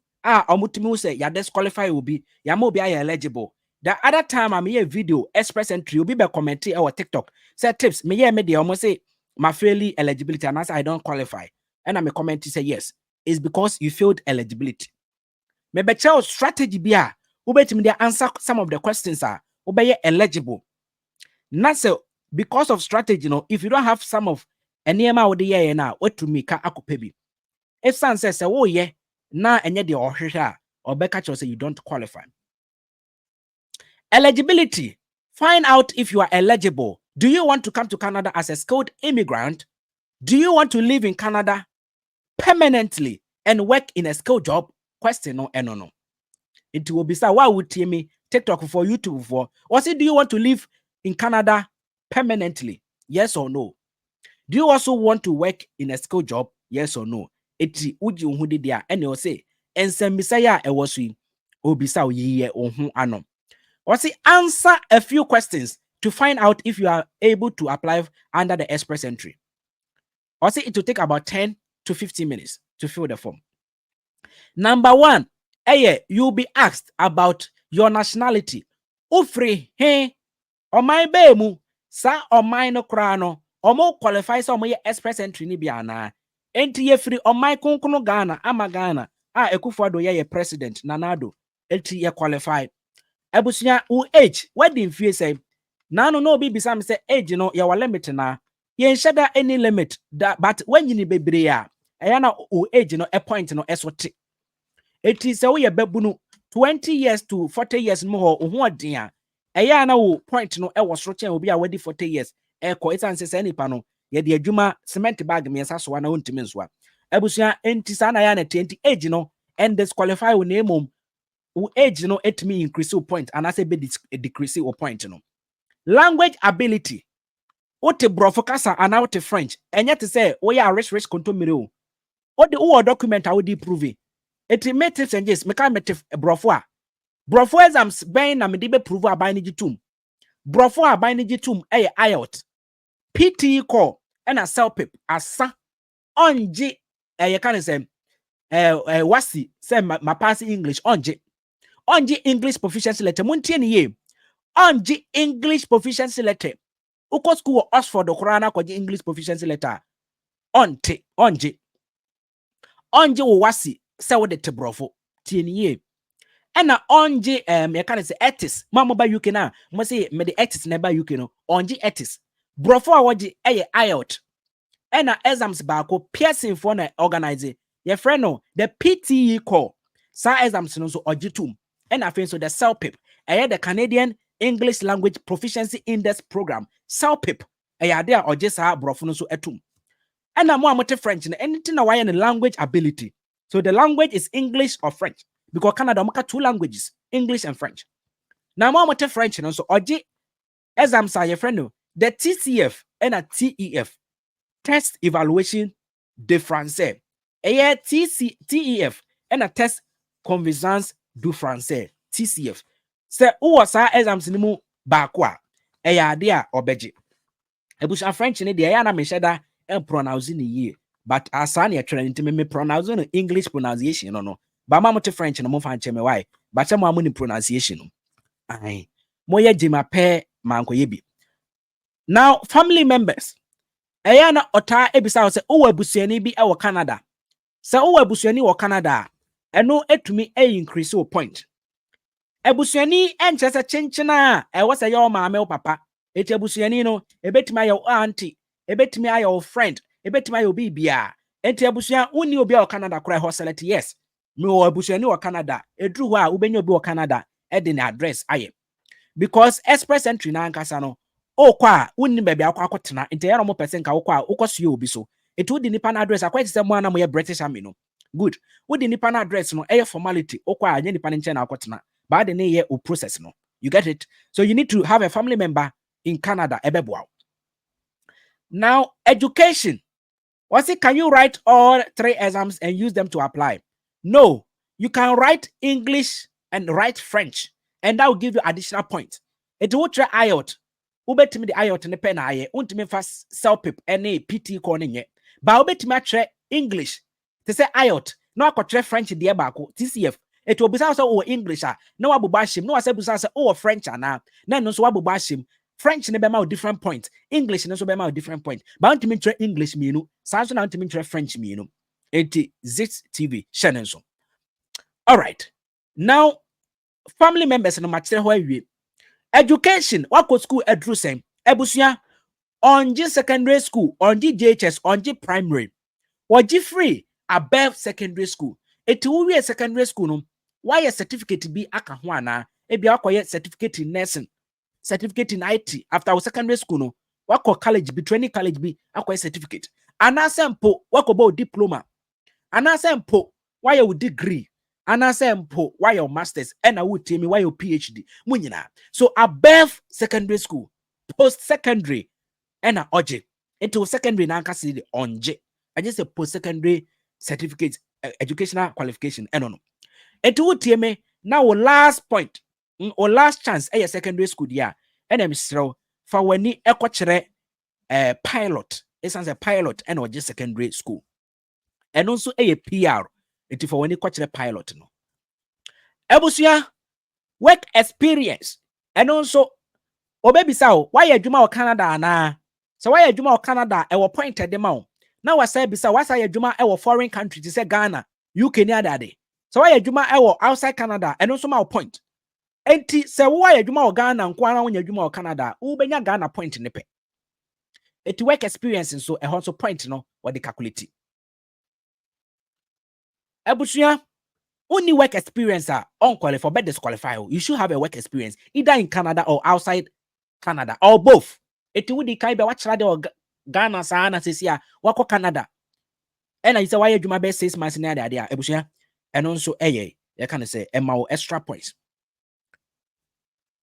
omutumi wo say ya disqualify obi ya ma obi eligible the other time am here video express entry obi be comment e TikTok say tips me me de omo say my fairly eligibility and as I don't qualify and I'm a comment say yes it's because you failed eligibility me be tell strategy bia ubetimi dey answer some of the questions obey eligible not so because of strategy if you don't have some of eniema wo de ye na watumi ka akopa bi if san says oh yeah na enye de ohwehwe a obeka cho say you don't qualify. Eligibility. Find out if you are eligible. Do you want to come to Canada as a skilled immigrant? Do you want to live in Canada permanently and work in a skilled job? Question no. It will be why would me TikTok for YouTube for? Or say, do you want to live in Canada permanently? Yes or no? Do you also want to work in a skilled job? Yes or no? Eti uji unhudi dia and you say and sembisaya ewosui obisa ye ohun anom. Or say answer a few questions to find out if you are able to apply under the express entry. Or say it will take about 10 to 15 minutes to fill the form. Number 1, you'll be asked about your nationality. Ufri he o my bemu sa o my no krano o mo qualify so mo express entry ni bia na enti ye free o my kunkuno Ghana ama Ghana Ekufuado ye president nanado enti ye qualify. Ebusia u age wedding fee say na no be bisa me say age no ye wa limit na ye nsheda any limit that but when you ni bebre a eya na u age no a point no esote eti say we babunu 20 years to 40 years mo ho odin a eya na wo point no e wo soro chen obi a wadi 40 years ko isan say nipa no ye de adwuma cement bag me nsa so na wontimi nso a ebusia enti sa na ya na 20 age no and disqualify wo na emom age no it me increase point and I say be decrease point no. Language ability. Ote brofo kasa and out French. And yet to say we are rich contomiro. What the document I would prove it may tips and yes, mechanic brofo. Brofo exams ben na me be prove a binding jitum. Brofo a binding jitum IELTS. PT call and a self pip asa onji you can say wasi say my passing English onji English proficiency letter muntie ni ye onji English proficiency letter uko school Oxford okorana kwaji English proficiency letter onji wo wasi se wo de tebrofo tie ni ye ena onji you can say ethics mama ba UK na mo say me de ethics na ba UK no onji ethics brofo a woji IELTS ena exams ba ko Pearson for na organize your friend no the PTE call sa exams no so ojitum and I think so the CELPIP, the Canadian English Language Proficiency Index Program, CELPIP, there or just brofono so etum. And I'm more French and anything away in language ability. So the language is English or French because Canada make 2 languages, English and French. Now more French and so oji exams are your friend no the TCF and a TEF test evaluation de français. TEF and a test convergence du français TCF. Se uwa sa exams ni mu bakwa ade obeji. Ebusha French ni de ya na me sheda and pronounce ni ye. But asa na try nti me pronounce no English pronunciation no. Ba ma mote French no mo fa nche me why. Ba che mo amu ni pronunciation no. Ai. Mo ye jima pe manko ye bi. Now family members. Eya na ota ebisa se uwa abusuani bi e wo Canada. Se uwa abusuani wo Canada, eno etumi increase o point. Ebusuani enche se chinchina e wo se yo maame o papa. Eti ebusuani no ebetumi ayo auntie, ebetumi ayo friend, ebetumi ayo bibia. Enti ebusua uni obi o Canada kura ho select yes. Me o ebusuani wo Canada, edru ho a ubenya obi wo Canada e de na address aye. Because express entry na ankasa no okwa uni bebia akotena enti yero mo person ka okwa ukosue obi so. Eti udi nipa na address akwa tise mo na mo ye British army no. Good. Udi nipa na address no eye formality okwa anye nipa nche na akotena. But the year o process no. You get it? So you need to have a family member in Canada. Now, education. What's it? Can you write all 3 exams and use them to apply? No. You can write English and write French, and that will give you additional points. It will try IELTS. Ubetimi the IELTS ne pen aye. Untimi fast self-pip any PT corner. But ubetimi try English. To say IELTS. No, I could try French the bako TCF. It will be also English. No abubashim. No, I said French. Na no so abubashim. French ne bema different point. English ne so bema different point. But to me try English me no. Sanso na to me try French me no. Eti Zit TV channel so. All right. Now family members no match where we. Education. What go school edru same. Ebusua on G secondary school, on G JHS, on G primary. Or G free above secondary school. Eti we secondary school no. Why a certificate be aka ho ana? Ebi akoye certificate in nursing, certificate in IT after our secondary school no. Wako college be training college be akoye certificate. Anasempo wako bo diploma. Anasempo why your degree. Anasempo why your masters and I would tell me why your PhD. Munyina. So above secondary school, post secondary and a oje. Into secondary na anka see onje. I just say post secondary certificate educational qualification no. It would tell me now last point or last chance a secondary school dia and I'm still for when ni ekochere pilot it's as a pilot and or just secondary school and also a PR it for when ni ekochere pilot no ebusua work experience and also obebi sao why adwuma o Canada na so why adwuma o Canada e wo pointed dem out now I say bisa why say adwuma e wo foreign country to say Ghana UK ni adade. So why adwuma ewo outside Canada and also my point. Enti se why adwuma o Ghana nko ara wonya adwuma o Canada, u benya Ghana point ne pe. Eti work experience so e also point no what the calculate. Ebusua only work experience are unqualified but disqualify. You should have a work experience either in Canada or outside Canada or both. Eti wudi kai be watch radio Ghana sa na sesia wako Canada. And I say why adwuma be 6 months na ade ebusua. And also, you can say, extra points.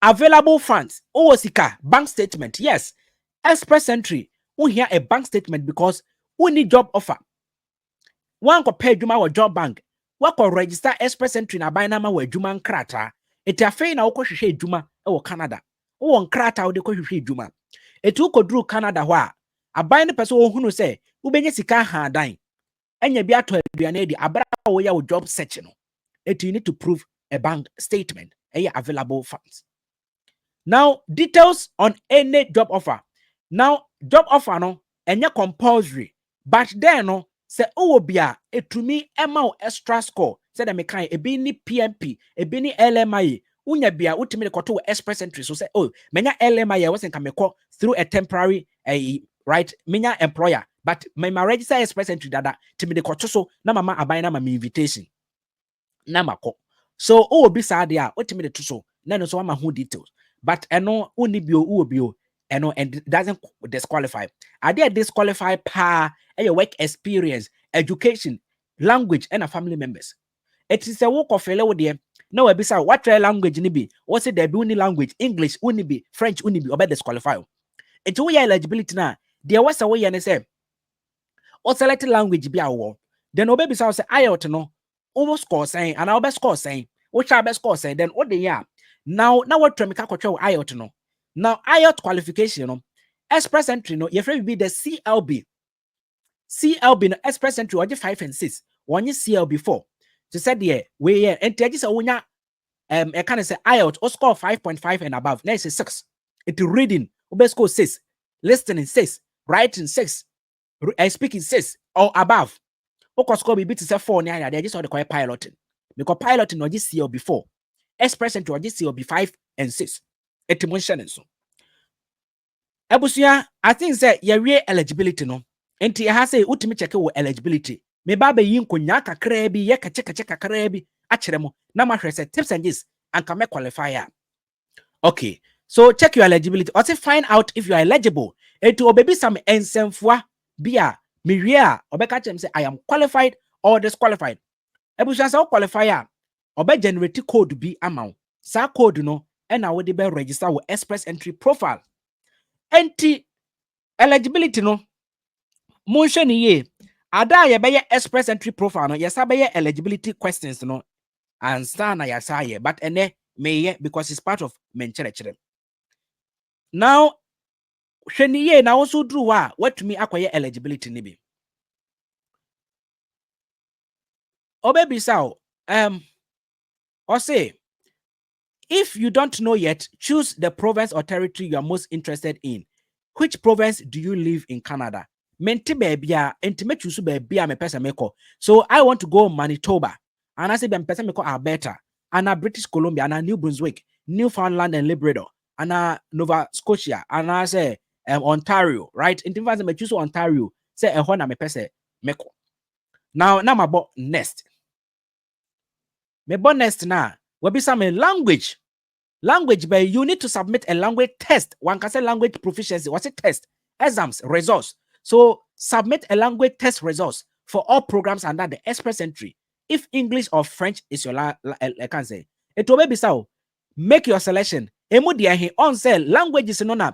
Available funds. Sika, bank statement. Yes. Express entry. We hear a bank statement because we need job offer. One ko pay juma or job bank. One ko register express entry na buy nama we juma krata. Eti afei na woko hwehwe juma e wo Canada. Wo krata wo de ko hwehwe juma. Eti woko dru Canada ho a, aban ne pese wo hunu se, wo benye sika ha dan. Enya bi ato aduane di abra wo ya wo job search no. You need to prove a bank statement, available funds. Now, details on any job offer. Now, job offer no, enya compulsory. But then no, say bia to me ema extra score. Say that me kind ebi ni PMP, ebi ni LMI. Unya bia utimi koto express entry. So say menya LMI wasn't come through a temporary right menya employer. But my register express entry dada to me the koto so na mama abay na mama invitation. Namako. So be sad there. What me the so no so my who details. But eno only bio eno and it doesn't disqualify. Are there disqualify pa your work experience, education, language, and a family members? It is a work of fellow there. No, I be sad. What language ni be? What's it there be only language? English only be French only be or disqualify. It's all your eligibility now. There was a way and say or select language be our then obebi say IELTS no almost score saying and I'll best score saying which I best score saying then what they are now what tremika control IELTS no now IELTS qualification no express entry no your friend be the CLB no express entry or 5 and 6 one is CLB 4 to said yeah we yeah and just a I can say IELTS or score 5.5 and above now it's 6 it reading best score 6 listening 6 writing 6 speaking 6 or above. Oko score be to say 4 near they just call piloting because piloting no just CLB 4 express entry or just CLB 5 and 6 etimation so ebusia I think say your eligibility no enti ha say utimi check wo eligibility me ba be yin konya kakra bi ye kache kakra bi a kire mo na ma hwese tips and gist and can make qualifier. Okay, so check your eligibility or say find out if you are eligible enti obebi some ensemfua bia me a obeka chem say I am qualified or disqualified. Ebusia say qualifier obe generate code bi amount sa code no and na we dey be register with express entry profile. Enti eligibility no motion ye ada ye be express entry profile no yes be eligibility questions no and stand na yasa ye but ene me because it's part of menchere. Now hweni ye na also drew what me akoye eligibility ni bi obebisa or say if you don't know yet, choose the province or territory you are most interested in. Which province do you live in Canada? Menti bebia, enti choose bebia me pesa meko. So I want to go Manitoba. And I say ben pesa meko Alberta. And British Columbia, and New Brunswick, Newfoundland and Labrador, and Nova Scotia, and I say Ontario, right? Enti fasa me choose Ontario. Say ehona me pesa meko. Now my bo next. Me bo next na. We be some language, but you need to submit a language test. One can say language proficiency. What's a test? Exams, results. So submit a language test results for all programs under the express entry. If English or French is your I can say it will be so. Make your selection. Emu dia he on say languages no na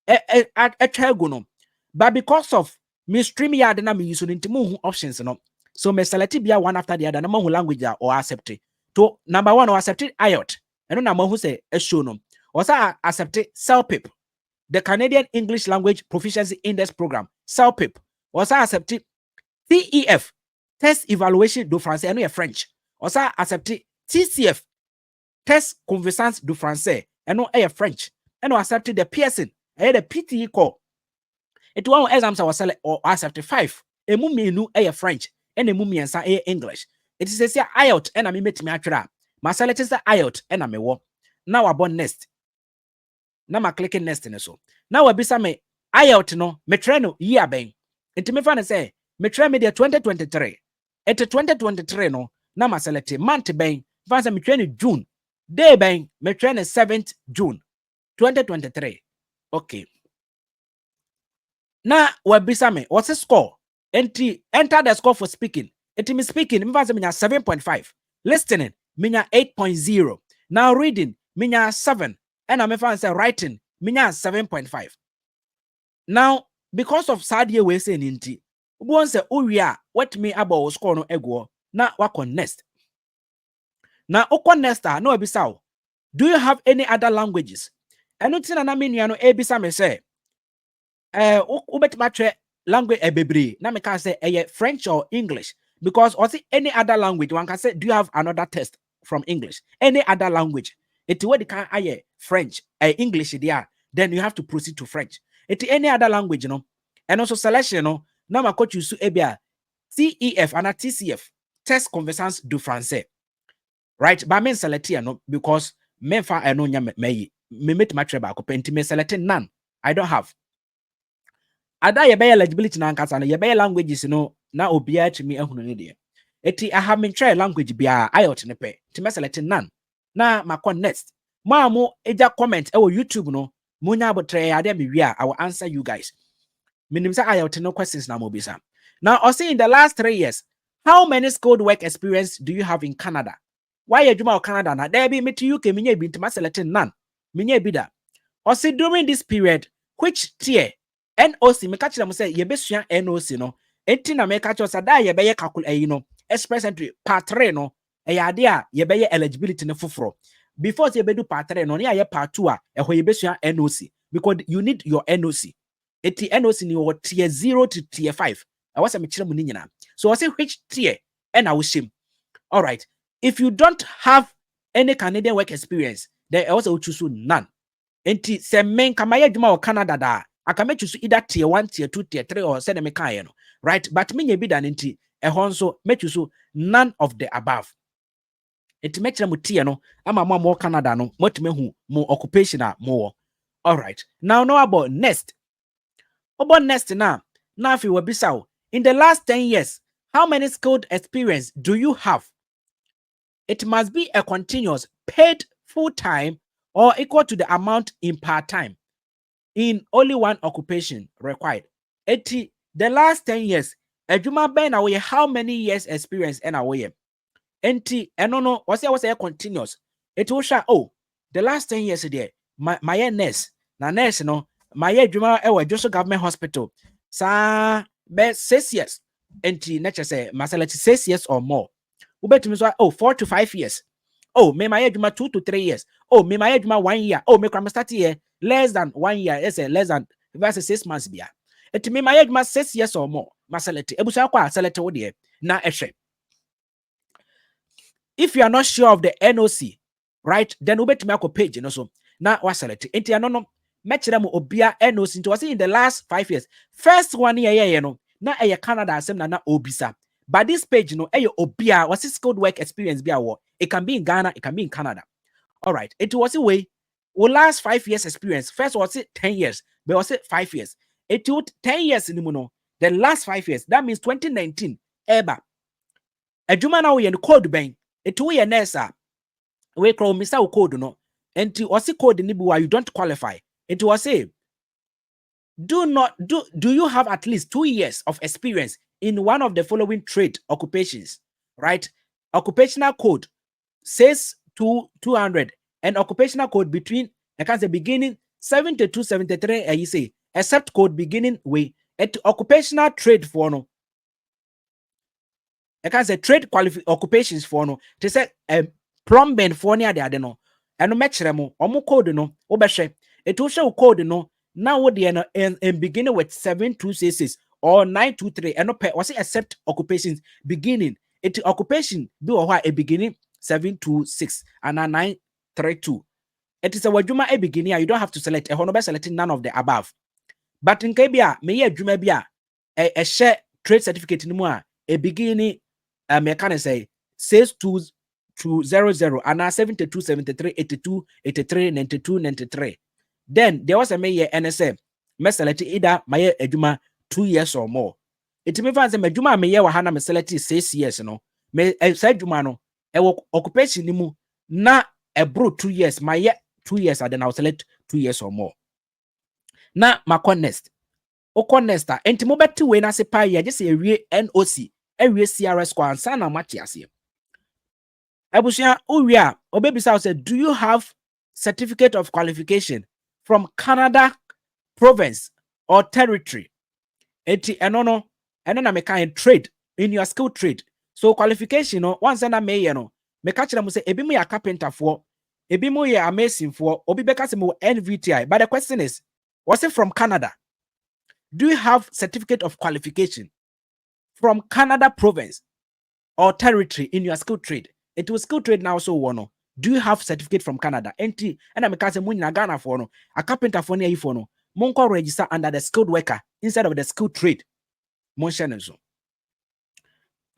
no. But because of me stream yard na me use into options no. So me select be one after the other. Na mo language or accept it. To number 1 or accept IELTS. And no who say a show no. Also accepted CELPIP, the Canadian English Language Proficiency Index Program. CELPIP. Also accepted TEF, Test Evaluation du Français, and French. Also accepted TCF, Test Conversance du Français, and no French. And accepted the Pearson, and the PTE call. It one exams I was select or accepted 5. A mummy no French, and a mummy and English. It is a IELTS, and I met me actually. My select is the IELTS, and I'm a war. Now I born next. Now I click next in so. Now I be some IELTS no, me try no year bang. It me fan say, me try me 2023. At 2023 no, now I select month bang, fancy me try June. Day bang, me try 7th June 2023. Okay. Now we be some what's the score? Enter the score for speaking. It me speaking, me fancy me 7.5. Listening, me 8.0. Now reading, me 7. And I'm a say writing, me 7.5. Now, because of sad year we say ninti, one say what me about score no ego. Now what next? Now oko next no ebisa. Do you have any other languages? And nothing na mean no ebisa me say ubet matre language bebre. Na me can say French or English. Because or any other language, one can say, do you have another test from English? Any other language. It's what the can French, English there. Then you have to proceed to French. It's any other language, you know. And also selection, you know. Now my coach use EBA TEF and TCF, Test Conversance du Français. Right? But I mean select here, no, because me fa I know me met my treba ko me selecting none. I don't have. Ada ye be eligibility na nkasa no ye be languages no na obia chimi ehunu ne de. Eti I have been try language bia IELTS ne pe. Ti me select none. Na ma next. Ma mo eja comment e wo YouTube no. Munya abotre ya de me wi I will answer you guys. Minim say IELTS no questions na mo bisa. Now also in the last 3 years, how many skilled work experience do you have in Canada? Why you juma Canada na there be me to UK minye bi ntima select none. Minye bi da. Also during this period, which tier NOC, me catch them say, ye besua NOC no. enti na make cho sada ye be ye calculate no express entry part 3 no e ya de a ye be ye eligibility ne foforo before say be do part 3 no ne ye part 2 a e ho ye besua NOC because you need your NOC. Eti NOC ni wo tier 0 to tier 5. I was a mechire mu ni nyina. So I say which tier and I will shame. All right. If you don't have any Canadian work experience, then I also choose none. Enti se men kamaye dwuma o Canada da, aka me choose either tier 1, tier 2, tier 3 or say me kan no. Right? But me nye bi dan enti e ho nso me choose none of the above. Enti me kire mu tier no ama mo Canada no, mo hu mo occupation a mo. All right. Now about next. About next now if you will be so in the last 10 years, how many skilled experience do you have? It must be a continuous paid full-time or equal to the amount in part-time in only one occupation required. The last 10 years, adwuma ben na we how many years experience and away? Enti no was a continuous. It will show the last 10 years there my nurse na nurse no my adwuma e just government hospital sa be 6 years enti nature say masalati 6 years or more ubetumi so 4 to 5 years me my adwuma 2 to 3 years me my adwuma 1 year me kram start here less than 1 year less than versus 6 months bia enti me my adwuma 6 years or more masalati ebusa kwa select wo de na ehwe. If you are not sure of the NOC, right, then ubetumi akọ page no so na wa select enti ano no mechire mu obia NOC nti was in the last 5 years first one year no na eye Canada asem na obisa. But this page no eye obia was skilled work experience bia wo. It can be in Ghana, it can be in Canada. All right, it was a way we last 5 years experience first was it 10 years but was it 5 years it took 10 years in no the last 5 years that means 2019 eba adwuma na wo ye code ben it we ye nessa we call Mr. code no and to was code ni bi you don't qualify it was say do you have at least 2 years of experience in one of the following trade occupations, right? Occupational code says 200 and occupational code between I can say beginning 72 73 and you say except code beginning with at occupational trade for no I can say trade occupations for no to say plumbing for near the other no and no match them code no obeshe it will show code no now what the and beginning with 7266 or 923 and no was it accept occupations beginning it occupation do a beginning 726 and a 932. It is a wajuma a beginning you don't have to select a honorable selecting none of the above. But in Kabia may a juma bia a share trade certificate in more a beginning I can say 6200 and 72 73 82 83 92 93. Then there was a mayor NSA me select either my adwuma 2 years or more. It me fan say adwuma me ye wa hana me select 6 years no me say adwuma no e occupation ni mu na e bro 2 years my year 2 years and then I will select 2 years or more. Na my next Okonesta enti mo beti we na se pa ye just ewie NOC ewie CRS kwa ansa na mati ase abusia owie a obebisa say do you have certificate of qualification from Canada province or territory enti eno na me kan trade in your skill trade so qualification no once na me ye no me ka kire mo say ebi mo ya carpenter for ebi mo ye amazing for obi beka se mo NVTI but the question is was it from Canada? Do you have certificate of qualification from Canada province or territory in your skill trade? It was skill trade now so one. Do you have certificate from Canada? Enti and I say money na Ghana for no. A carpenter for near you for no. Monko register under the skilled worker instead of the skilled trade. Monshane nso.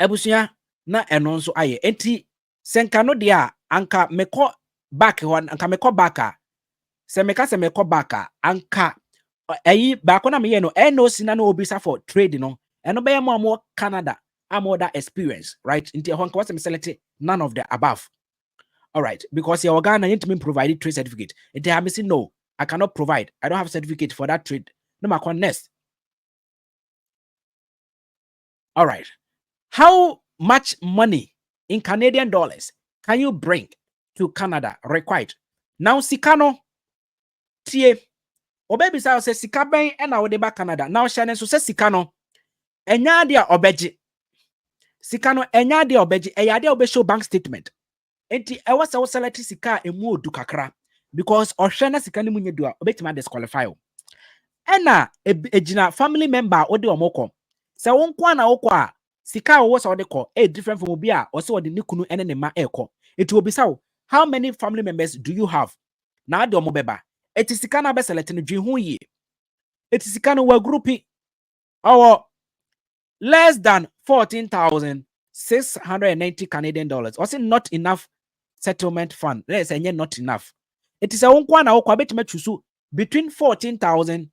Ebusia na eno nso aye. Enti senka no dia anka meko back one anka meko backa. Se meko backa anka baako na me no NOC na no obisa for trade no eno be more Canada more that experience right nti ehon ka wasem select none of the above. All right, because your Ghana need to provide trade certificate nti I say no I cannot provide, I don't have certificate for that trade. No ma next. All right, how much money in Canadian dollars can you bring to Canada required? Now sikano tie obebi say sika ben e na wo de ba Canada now shane so say sika no enya dia obeji sika no enya dia obeji eya dia obe show bank statement enti e wasa wo select sika emu odu kakra because ohwe na sika no munye du a obetima disqualify o ena ejina family member odi omoko se wo nko na wokọ a sika wo so odi ko different from obi a o se odi ne kunu ene ne ma eko eti obisa wo how many family members do you have na adi omo beba eti sika na be select no dwi ho ye eti sika no wa groupi or less than 14,690 Canadian dollars. Also not enough settlement fund. Let's say not enough. It is a one hour between 14,000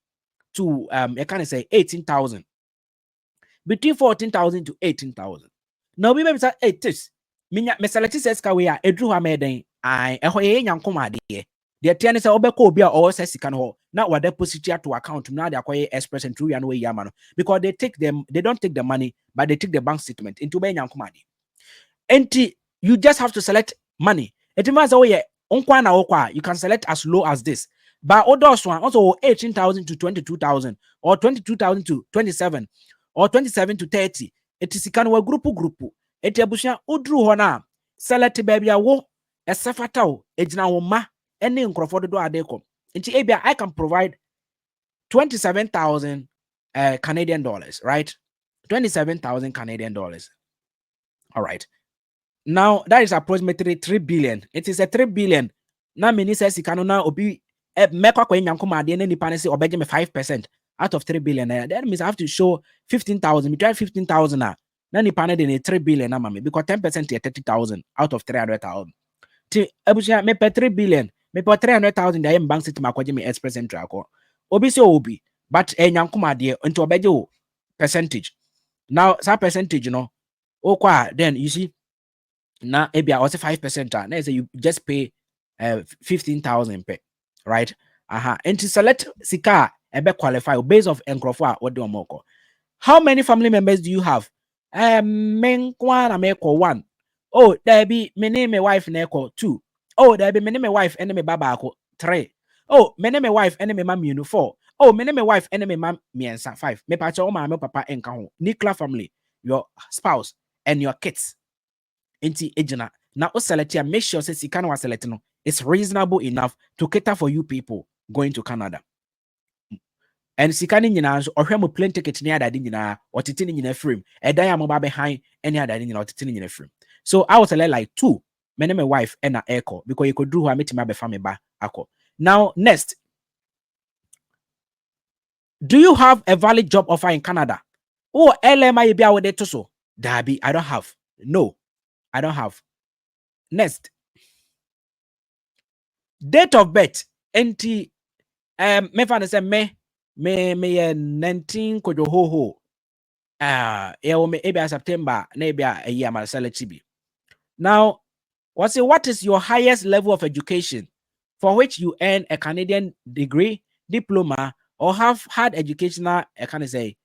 to I can say 18,000. Between 14,000 to 18,000. Now we may say it is. Minya mesalati says we are edru ha meden I ehoye nyankoma de. The tiane say obeko obi a o say sika no ho na wa deposit to account na de akoye express and through yan way yama no because they don't take the money but they take the bank statement into be nyankoma de. Enti you just have to select money. Etima say oye onkwa na okwa you can select as low as this. But others one also 18,000 to 22,000 or 22,000 to 27 or 27 to 30. It is sika no group. Eti abusia udru ho na select baby a wo esefata wo ejina wo ma ene nkrofo dodo adeko nti ebia I can provide 27,000 Canadian dollars, right? 27,000 Canadian dollars. All right, now that is approximately 3 billion. It is a 3 billion na mini says sika na obi mekwa kwa nyankoma ade na nipa ne say obeje me 5% out of 3 billion. That means I have to show 15,000. Me try 15,000 na nipa ne de 3 billion na mama because 10% is 30,000 out of 300,000. Ti abusia me pay 3 billion, me pay 300,000 da bank statement akwaje me express entry akọ. Obi say obi, but nyankoma de into obeje o percentage. Now that percentage, you know, then you see now ebia also 5%. Now say you just pay 15,000 per, right? And to select sika ebe qualify based of enkrofo what do omoko. How many family members do you have? Men kwa na meko 1. Oh, there be me name my wife neko 2. Oh, there be me name my wife and me baba ako 3. Oh, me name my wife and me mam 4. Oh, me name my wife and me mam miensa 5. Me pacho ma me papa enka ho. Nuclear family, your spouse and your kids. Inti ejina. Now o select ya, make sure say sika na wa select no it's reasonable enough to cater for you people going to Canada. And sikani nyina so ohwe mo plane ticket ni adade nyina otete ni nyina frame edan ya mo ba behind any adade nyina otete ni nyina frame. So I was like 2 me and my wife and a echo because you could do how meet my family ba ako. Now next, do you have a valid job offer in Canada? Oh, LMI be with it so Dabi, I don't have. No, I don't have. Next, date of birth enti me fan say me 19 kojo ho me ebia September na ebia a year ma select bi. Now, what is your highest level of education for which you earn a Canadian degree, diploma, or have had educational kind of say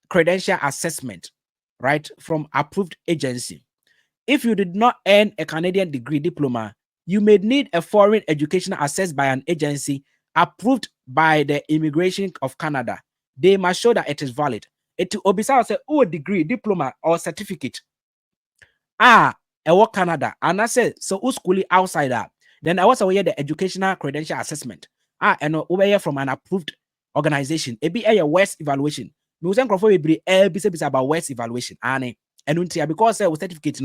credential assessment, right, from approved agency? If you did not earn a Canadian degree, diploma, you may need a foreign education assessed by an agency approved by the Immigration of Canada. They must show that it is valid. It will be say, oh, degree, diploma, or certificate. Work Canada. And I said, so who's schooling outside that? Then I was aware the educational credential assessment. And over here from an approved organization. It be a West evaluation. We was be about West evaluation. And because I was certificate,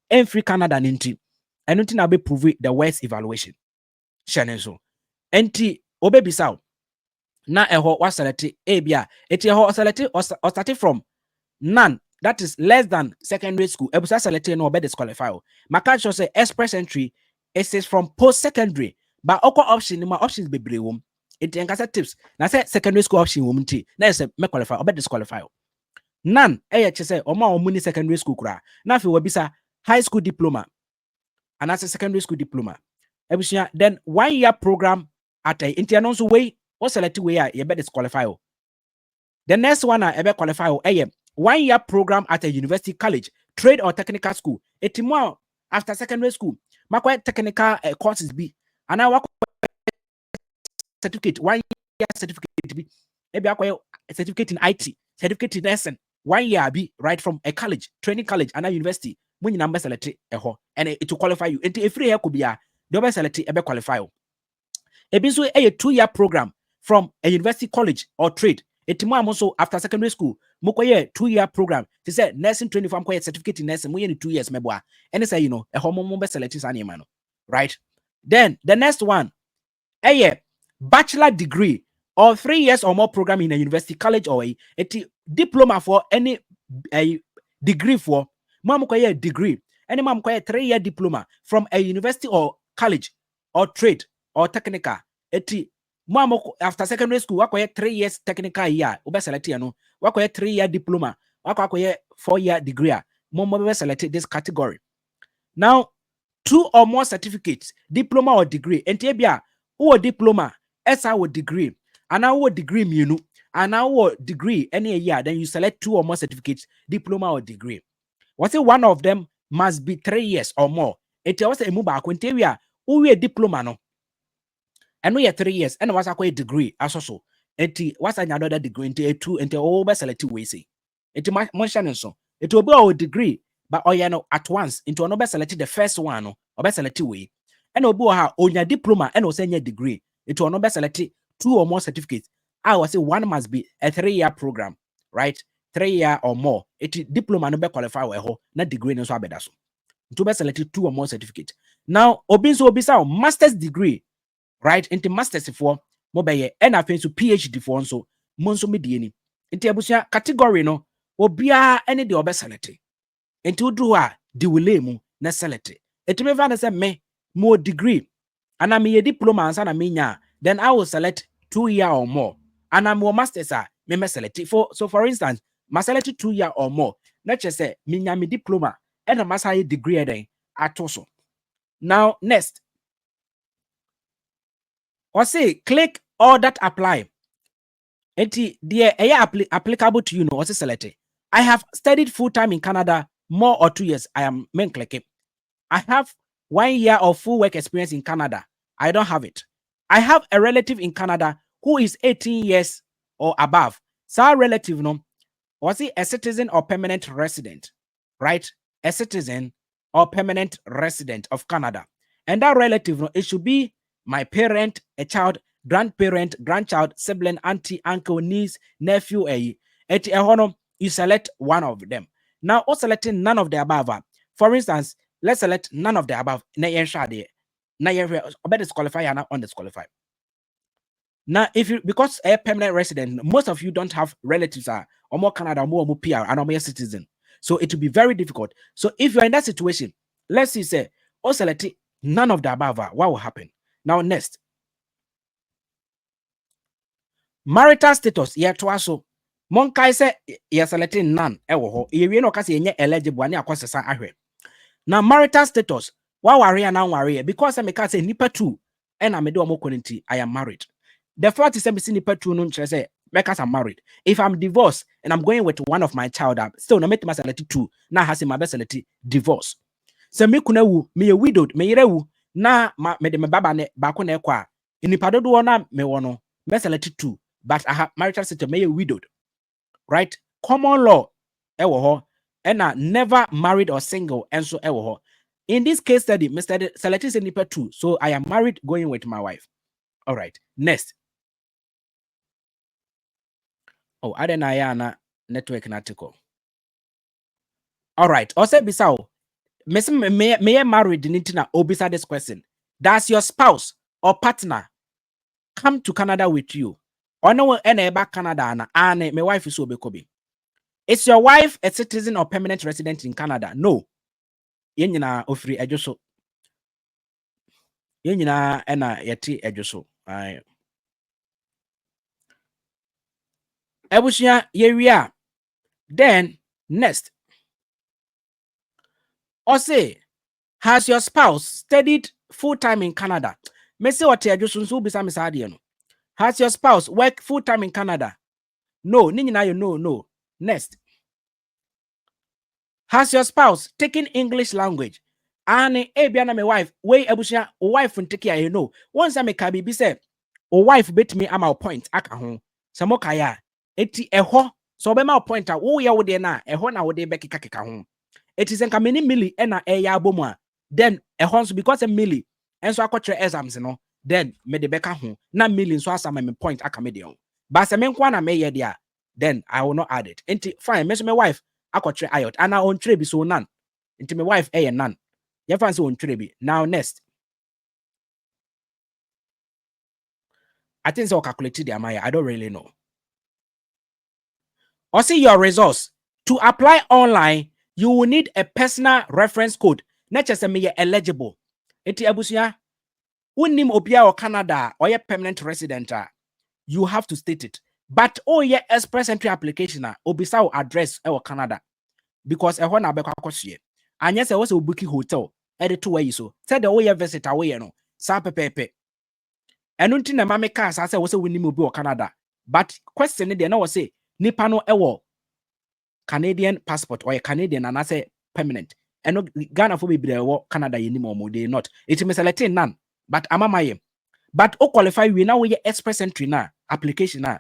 and free Canada ninti. And until now be prove the West evaluation. Shannon so. Enti obebisa na eho was selected bia eti eho selected or started from none, that is less than secondary school. Ebusa selected no be disqualify. Maka show say express entry it is from post secondary but oko option ma options bebre wom. Enti enkasa tips na say secondary school option wom nti na say me qualify or be disqualify. None che say oma omuni secondary school kura na fi wabisa high school diploma and as a secondary school diploma. Ebusia then 1 year program at a enti anonso way or select way you be disqualify. The next one I ever qualify 1 year program at a university, college, trade or technical school. Etimo after secondary school, makwa technical courses be and I work certificate 1 year certificate be maybe acquire certificate in IT, certificate in nursing, 1 year be right from a college, training college, and a university. When you number select and it to qualify you. And if free could be a double select a qualify. A biso a 2-year program from a university, college, or trade. It also after secondary school, Mokoye 2-year program. She said nursing training from certificate in nursing, we 2 years, meboa. And they say, you know, a homo select animal. Right? Then the next one, a bachelor degree or 3 years or more program in a university, college, or a diploma for any a degree for Mamokoye degree. Any Mamokoye 3-year diploma from a university or college or trade or technical. Eti Mamoko after secondary school, wakoye 3 years technical year, ube select no, wakoye 3-year diploma, wakoye 4-year degree. Momo select this category. Now, 2 or more certificates, diploma or degree. Entebia, who diploma, SI or degree, and now degree munu, and now degree any year, then you select 2 or more certificates, diploma or degree. What's it? One of them must be 3 years or more. It was a move back when who a diploma no. And we are 3 years, and was a degree as also. Enti what's another degree into a 2 into over selected way say. It might so. It will be our degree, but at once into another selected the first one or best selected way. And obo ha on your diploma and also your degree. It will not selected 2 or more certificates. I will say one must be a 3-year program, right? 3 year or more. It diploma no be qualify we not degree no so abedaso. To be selected 2 or more certificate. Now obisa master's degree. Right into masters for mobile and I to PhD for so monso mediani into abusia category no obia any the obeselete into do di wilemu na selete it me van say me more degree and I'm a diploma and I'm nya then I will select 2 year or more and I'm more masters me select for so for instance my select 2 year or more let's just say me nya me diploma and a master degree then at also. Now next or say click all that apply. Enti dear applicable to you no also select it. I have studied full-time in Canada more or 2 years. I am main click. I have 1 year of full work experience in Canada. I don't have it. I have a relative in Canada who is 18 years or above. So relative no was he a citizen or permanent resident? Right? A citizen or permanent resident of Canada. And that relative no, it should be my parent, a child, grandparent, grandchild, sibling, auntie, uncle, niece, nephew, you select one of them. Now, or selecting none of the above. For instance, let's select none of the above. Now, you disqualify and not undisqualify. Now, if you because a permanent resident, most of you don't have relatives or more Canada, or more PR, and more citizen. So it will be very difficult. So if you're in that situation, let's say, or select none of the above, what will happen? Now, next. Marital status, yeah, to also. Monkai say, yes, selecting none, you know, because you're eligible, and you're now, marital status, why worry now worry? Because I make say nipa 2, and I'm a do more quality, I am married. The fact is, I'm nipa 2, no, say, because I'm married. If I'm divorced and I'm going with one of my child, still no make my select 2, now has in my best select divorce. So me kuna wu, me a widowed, me rewu, na me de me baba ne bako ne kwa. Nipa do na me wono, me select 2. But I have marital status, may widowed, right? Common law, and never married or single, and so in this case study, Mr. Select is nipa 2, so I am married, going with my wife. All right, next. Oh, Adenayana network article. All right, also bisao, may married nitina obisa this question. Does your spouse or partner come to Canada with you? Or no one back Canada na ane my wife is obekobi. Is your wife a citizen or permanent resident in Canada? No. Yenyina ofri ejoso. Yenyina ena yeti ejoso. Aye. Ebushia yewia. Then next. Or say, has your spouse studied full-time in Canada? Me say what ejoso nso bisa me sa de no. Has your spouse worked full-time in Canada? No, ninyina you no. Next. Has your spouse taken English language? Ane ebiana my wife, way ebushia wife and take care, you know. Once I make a say, o wife bet me ama point aka ho. Samo kaya eti eho So obema point out wo ya wo de na ehon na wo de be keka ho. It is enka many milli na eya abomu a then ehon so because a milli enso akwotre exams no then me de beka ho na milli so asama me point aka me de ho. But se me nkwa na me ye de a then I will not add it. Enti fine, me so my wife akwotre IOT ana on tre bi so none. Enti my wife none. Ye fan so on tre bi. Now next. I think so calculated the amaya. I don't really know. Or see your results. To apply online, you will need a personal reference code. Not just me eligible. Eti abusia, unim obia or Canada or your permanent resident. You have to state it. But oh yeah, express entry application obisa address or Canada. Because a one abeka kwasye. And yes, I was a booking hotel. Edit two ways so. Said the way visit away no. Sa pepe. And until na mame cars I say was a winning mobile or Canada. But question it no say nipa no ewo Canadian passport or a Canadian and I say permanent. And no Ghana for be Canada anymore, they not. It may select none. But amamaye. But o qualify we now we express entry na application na.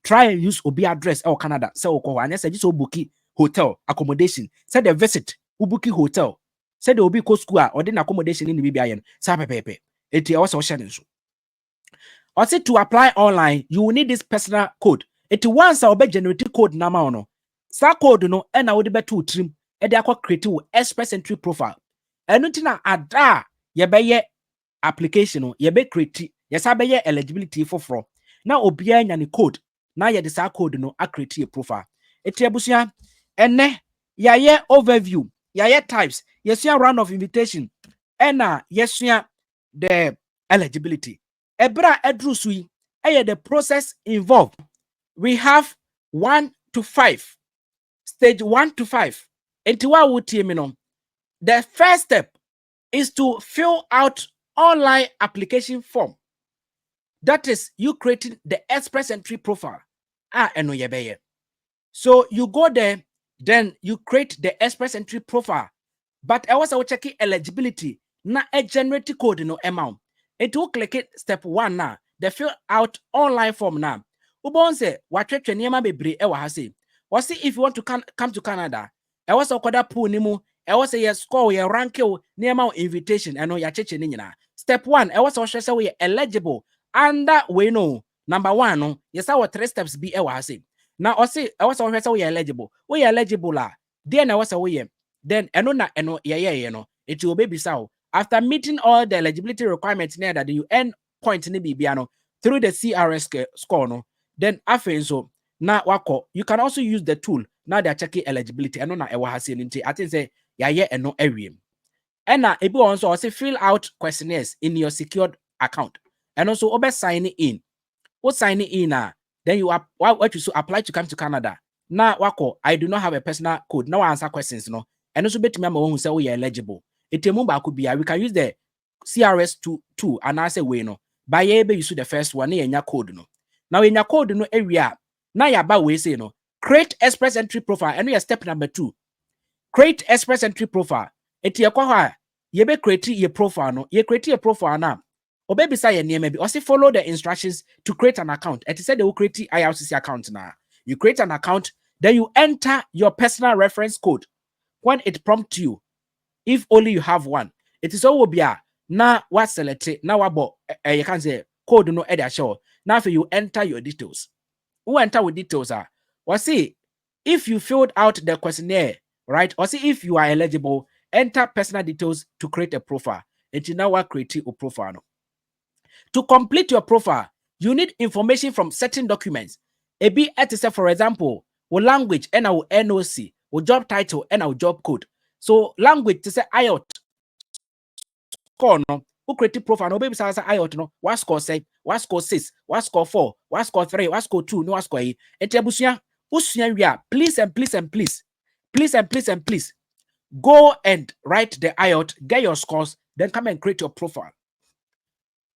Try and use obi address or Canada. So ko and say just bookie hotel accommodation. Say the visit ubuki hotel. Say the obi ko school or then accommodation in the BBIN. Sa pepe. It also sharing so. Or say to apply online, you will need this personal code. It once I'll be generated code nama no. Sa code no and I would be to trim. And they create express entry profile. And nothing ada ye be application no ye be create yes I be eligibility for. Now obia nya ni code. Now ye the code no a create a profile. Eti abusia ene ye overview. Ye types. Yes round of invitation. Ena yes the eligibility. Ebra edrusui the process involved. We have 1 to 5. Stage 1 to 5. The first step is to fill out online application form. That is you creating the express entry profile. So you go there, then you create the express entry profile. But I was checking eligibility. Na a generate code no amount. It will click it step 1 now. The fill out online form now. Ubonse watwetwe niema bebre e wa ha say. Or see if you want to come to Canada. I was okoda pool nimu. I was a score your rank niema invitation and no ya cheche ni nyina. Step 1, I was say we eligible. Under we know number 1 no. Yes, our 3 steps be e wa ha say. Now I say I was say we eligible. We eligible la. Then I was away. Then eno it will be so. After meeting all the eligibility requirements near that you end point in the BBiano through the CRS score no, then after so now wako you can also use the tool. Now they're checking eligibility. I think say no area. And now if you also fill out questionnaires in your secured account and also over sign in. What sign in then you what you apply to come to Canada. Now wako I do not have a personal code. Now I answer questions no. And also bet me who say we are eligible. It could be we can use the CRS two and I say we no. By you use the first one in your code no. Now in your code no area. Now you about we say no. Create express entry profile and we are step number 2. Create express entry profile. It ye be create your profile no. You create your profile now. Or baby say your name maybe also follow the instructions to create an account. It said they will create IRCC account now. You create an account, then you enter your personal reference code. When it prompts you, if only you have one, it is all be now what select it now about you can say code no edit show. Now for you enter your details. Who enter with details are or see if you filled out the questionnaire, right? Or see if you are eligible, enter personal details to create a profile. And you now what create a profile. To complete your profile, you need information from certain documents. A be for example, or language and our NOC, or job title and our job code. So language to say IOT score no, who create profile no baby say IOT no, what score say, what score 6, what score 4, what score 3, what score 2, no what score e. Etiabusia, usunya we are please go and write the IOT, get your scores, then come and create your profile.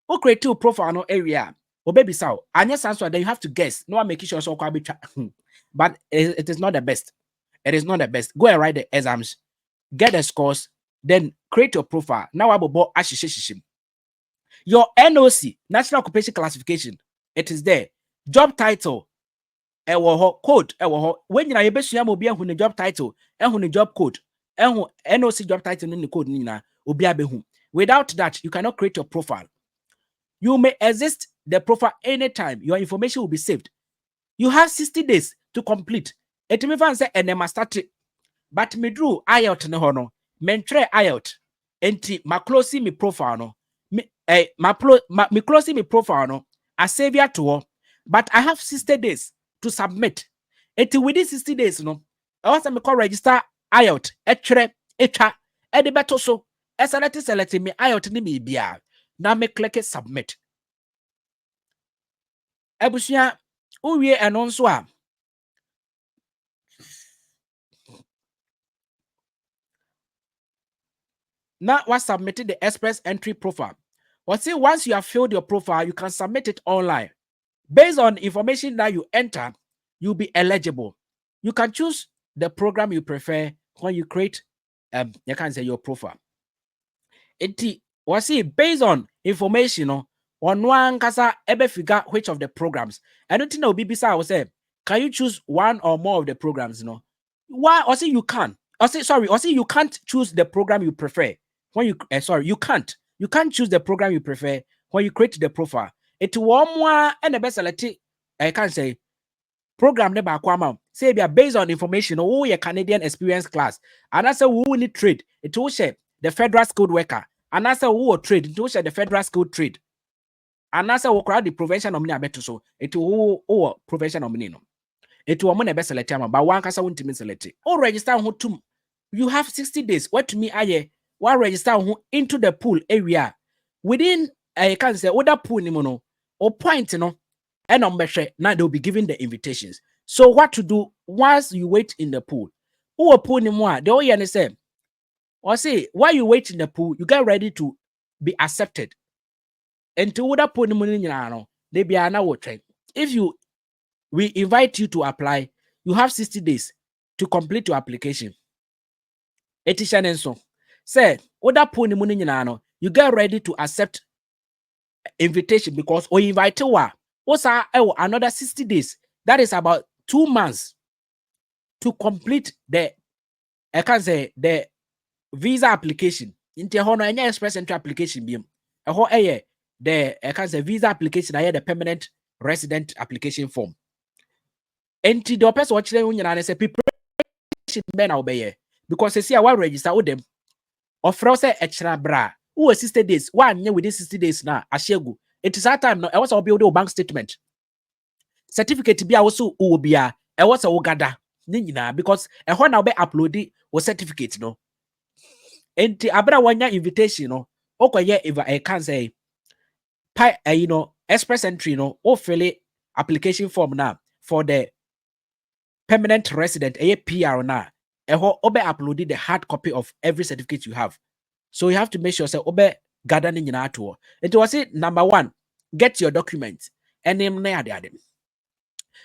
Who create your profile no area? Or baby sao, and yes answer then you have to guess. No one making sure so but it is not the best. It is not the best. Go and write the exams, get the scores, then create your profile. Now about your NOC, National Occupation Classification, it is there. Job title, ewo ho code ewo ho when you yebesua ma obi ahu ne job title ehu ne job code ehu NOC job title ne code ni na obi abehu. Without that, you cannot create your profile. You may exist the profile anytime. Your information will be saved. You have 60 days to complete. Etimi fan say enema start, but me drew IELTS ne ho no. Mentre IELTS enti ma close me profile no. Me close me profile no. I save ya to, but I have 60 days to submit. Enti within 60 days no. I want me call register IELTS etwa edi beto so select me IELTS ni me bia. Na me click submit. Ebusia uwie eno nso a now what submitted the express entry profile. But see, once you have filled your profile, you can submit it online. Based on information that you enter, you'll be eligible. You can choose the program you prefer when you create you can say your profile. See, based on information on one kasa ebe figure which of the programs. I don't know BBC will say, can you choose one or more of the programs? Why or say you can? Or say you can't choose the program you prefer when you you can't choose the program you prefer when you create the profile. It one more and the best select I can say program ne ba kwama say be based on information or your Canadian experience class and I say who need trade it will share the federal skilled worker and I say who trade it will share the federal skilled trade and I say who crowd the provincial nominee abeto so it will provincial nominee no it will money best select but one kasa won't select it or register who to you have 60 days what to me aye one register who into the pool area within I can say other pool ni no or point no and on now they'll be giving the invitations. So what to do once you wait in the pool? Who pool ni more? They all understand. Or say while you wait in the pool, you get ready to be accepted. And to other pool ni they be now watching. If we invite you to apply, you have 60 days to complete your application. Etisha and so say other pool ni you get ready to accept invitation because we invite you. Also, another 60 days. That is about 2 months to complete the, I can say, the visa application. Into any express entry application. The, I can say, visa application, I the permanent resident application form. And the person watching when you say preparation men obey because they see I will register with them. Or for say extra bra. Who 60 days? 1 year within 60 days now. Ashegu. It is that time no. I was build a bank statement. Certificate be also ubia e was a wogada nyina because e ho na be upload o certificate no enti abra wanya invitation no okoye if I can say express entry no o fill application form now for the permanent resident PR na e ho obe upload the hard copy of every certificate you have, so you have to make sure say obe gather nyina to it was it. Number 1, get your documents and name na ade.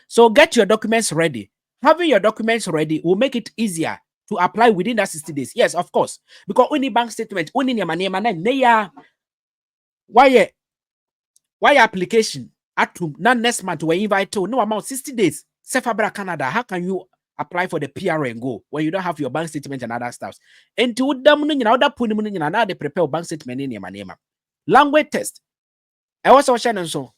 So get your documents ready. Having your documents ready will make it easier to apply within that 60 days. Yes, of course. Because we need bank statement, we need your money, why application atum na next month we invite to no amount 60 days. Sefabra Canada, how can you apply for the PR and go when you don't have your bank statement and other stuff? And to them now they prepare bank statement in your money. Language test. I was watching so.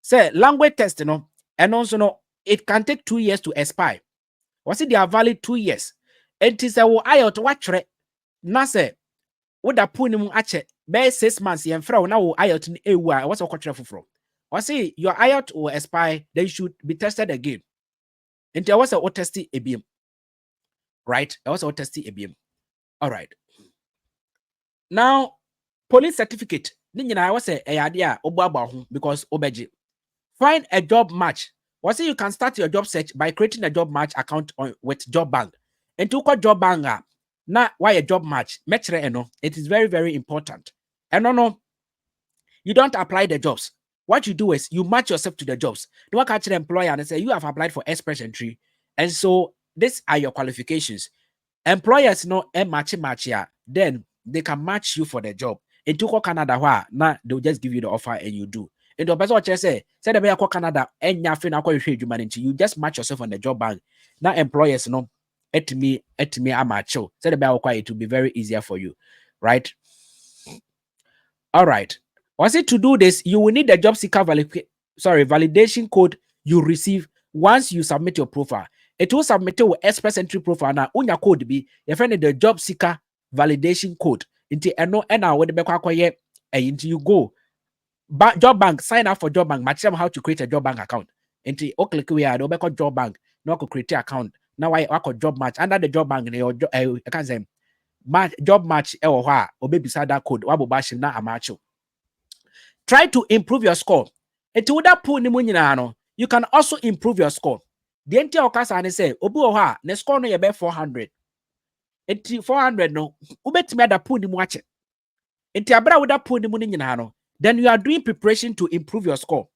Say language test, and also no, it can take 2 years to expire. Was it they are valid 2 years? And it is a IELTS watch na say what da punimu ache be 6 months yen fra na wo IELTS ni ewu a was a kwatre foforo. Was it your IELTS will expire, they should be tested again. And there was a testing ABM. Right? There was a testing ABM. All right. Now, police certificate. Ni nyina was a idea obo ho because obeji. Find a job match. Was it you can start your job search by creating a job match account with Job Bank. And to call Job Bank, now why a job match? It is very, very important. And no, you don't apply the jobs. What you do is you match yourself to the jobs. You work at the employer and say you have applied for express entry, and so these are your qualifications. Employers know a match yeah, then they can match you for the job. In Canada, now they'll just give you the offer and you do. And the person just say the way Canada and ya fin humanity, you just match yourself on the job bank. Now employers no at me I'm macho. Say the way it will be very easier for you, right? All right. Was it to do this, you will need the job seeker validation code you receive once you submit your profile. It will submit with express entry profile. Now, unya code be your friend the job seeker validation code. Into eno ena with the back until you go job bank, sign up for job bank, match them how to create a job bank account. Into click we are the job bank, no create account. Now I work job match under the job bank. I can't say job match or beside that code. Wabo bashim na amacho. Try to improve your score. You can also improve your score. The entire okasa say obu ha ne score no be 400. 400 no ubetimi ada pool ni mu ache. Enti abra woda pool ni mu ni nyina no, then you are doing preparation to improve your score.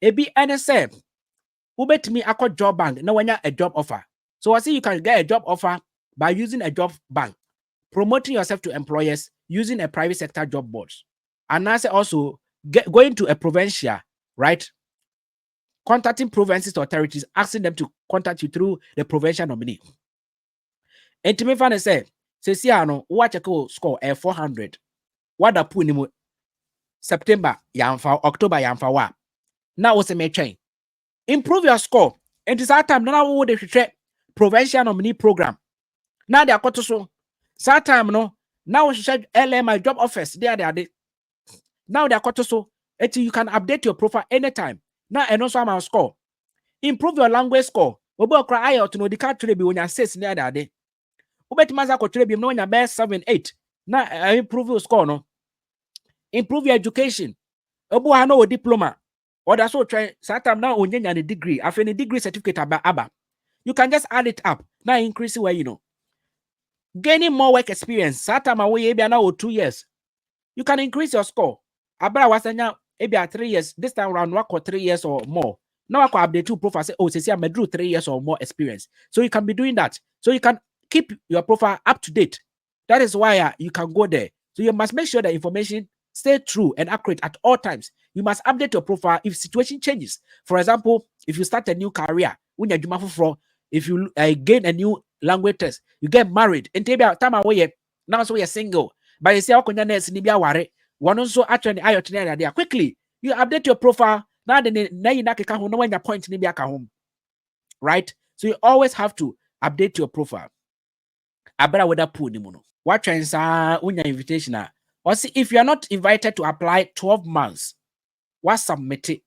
Ebi ene say ubetimi akọ job bank na wanya a job offer. So I see you can get a job offer by using a job bank, promoting yourself to employers using a private sector job boards. And also going to a provincial, right? Contacting provinces authorities, asking them to contact you through the provincial nominee. And to me, fan say, watch a score 400. What the punimu September yamfa, October yamfa wa. Now what's a chain? Improve your score. And this time now we the provincial nominee program. Now they are got to so. Time no. Now we should LMI job offers. They are. Now they are got to so. You can update your profile anytime. Now and also my score. Improve your language score. Obo cry out no the country be when you say near that day. Ubet maza ko be no your best 7, 8. Now improve your score no. Improve your education. Obo ha no diploma. Or that's what try time now on a degree. After a degree certificate aba. You can just add it up. Now increase where you know. Gaining more work experience. Time away be now 2 years. You can increase your score. Abra wasanya maybe 3 years. This time around work for 3 years or more. Now I can update two profile. Say, I may do 3 years or more experience. So you can be doing that. So you can keep your profile up to date. That is why you can go there. So you must make sure the information stay true and accurate at all times. You must update your profile if situation changes. For example, if you start a new career, when you're if you gain a new language test, you get married, and time away now so you're single. But you say, one also actually quickly you update your profile. Now you point home. Right? So you always have to update your profile. Abra whether pool ni muno. What trends are unya invitation? Or see if you are not invited to apply 12 months, what submit it?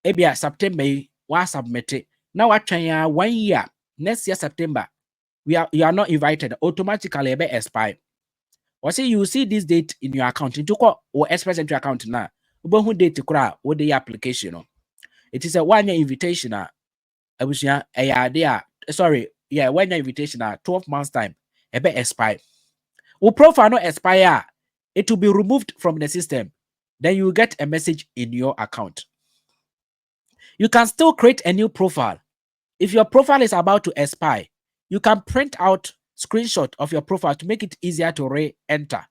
Ebia September, what submit it? Now what trend 1 year, next year September, you are not invited, automatically be expire. Or see you see this date in your account, into or express into your account now. Who date to cry with the application? It is a 1 year invitation. I wish you sorry, 1 year invitation 12 months time. A bit expire. Will profile not expire, it will be removed from the system. Then you will get a message in your account. You can still create a new profile. If your profile is about to expire, you can print out screenshot of your profile to make it easier to re-enter.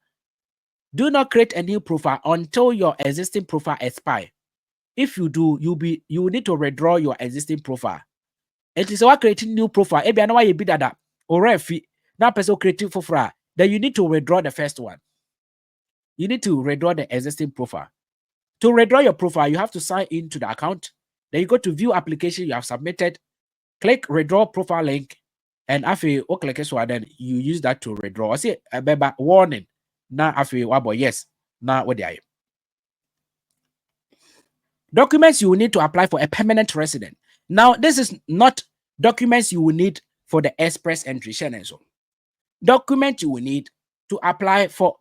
Do not create a new profile until your existing profile expires. If you do, you will need to redraw your existing profile. It is about creating new profile. Maybe I know why you be that or refi. Now person creating for fra. Then you need to redraw the first one. You need to redraw the existing profile. To redraw your profile, you have to sign into the account. Then you go to view application you have submitted. Click redraw profile link. And after you click so then you use that to redraw. I say a warning. Now after wabo yes. Now what are you? Documents you will need to apply for a permanent resident. Now, this is not documents you will need for the express entry. Document you will need to apply for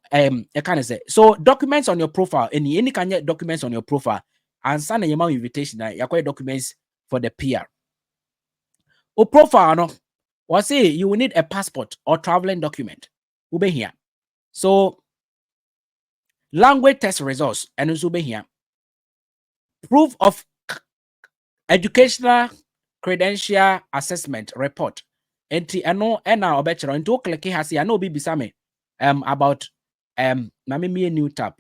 so documents on your profile, any kind of documents on your profile, and send a amount invitation you acquire documents for the PR. O profile no, or say you will need a passport or traveling document. Will be here. So language test results and also be here. Proof of educational credential assessment report. Enti ano ena obechero into click has ya no be bisame about na me new tab.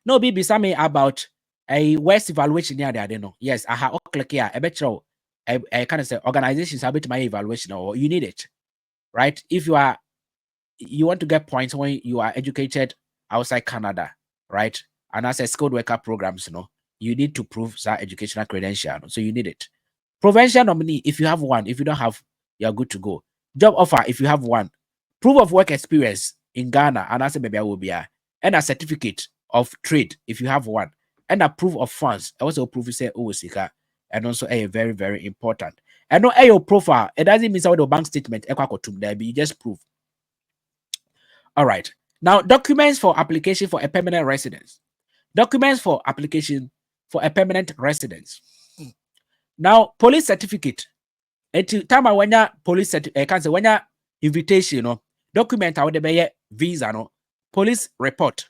No be me about a West evaluation near there. No. Yes, I have click here. I bet you I kind of say organizations have it my evaluation or you need it. Right? If you want to get points when you are educated outside Canada, right? And as a skilled worker programs, you need to prove that educational credential. So you need it. Provincial nominee, if you have one, if you don't have, you're good to go. Job offer, if you have one. Proof of work experience in Ghana, and as a baby will be and a certificate of trade, if you have one, and a proof of funds. Also proof you say Sika, and also a very, very important. And no your profile, it doesn't mean the bank statement, you just prove. All right. Now, documents for application for a permanent residence. Documents for application for a permanent residence. Now, police certificate. At time when ya police certificate, can say when ya invitation, document out the visa, police report,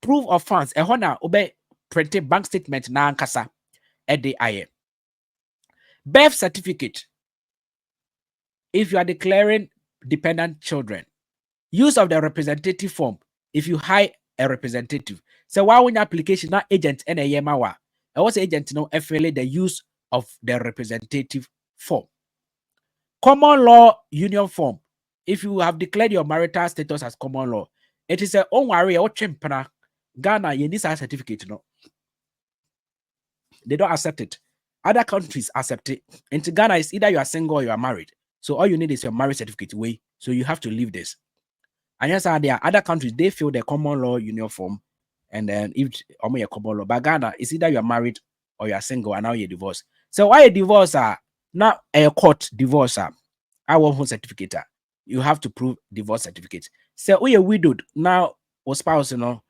proof of funds. A hona obey printed bank statement na ankasa at the IE. Birth certificate. If you are declaring dependent children. Use of the representative form if you hire a representative. So why when application not agent and a yemawa, I was agent affiliate the use of the representative form. Common law union form. If you have declared your marital status as common law, it is a own area or chimpana. Ghana, you need a certificate. They don't accept it. Other countries accept it. In Ghana, it's either you are single or you are married. So all you need is your marriage certificate way. So you have to leave this. And yes, there are other countries, they fill the common law union form. And then if your common law, but Ghana, it's either you are married or you are single and now you're divorced. So why a divorce not a court divorce I want home certificate. You have to prove divorce certificate. So we are widowed now or spouse, you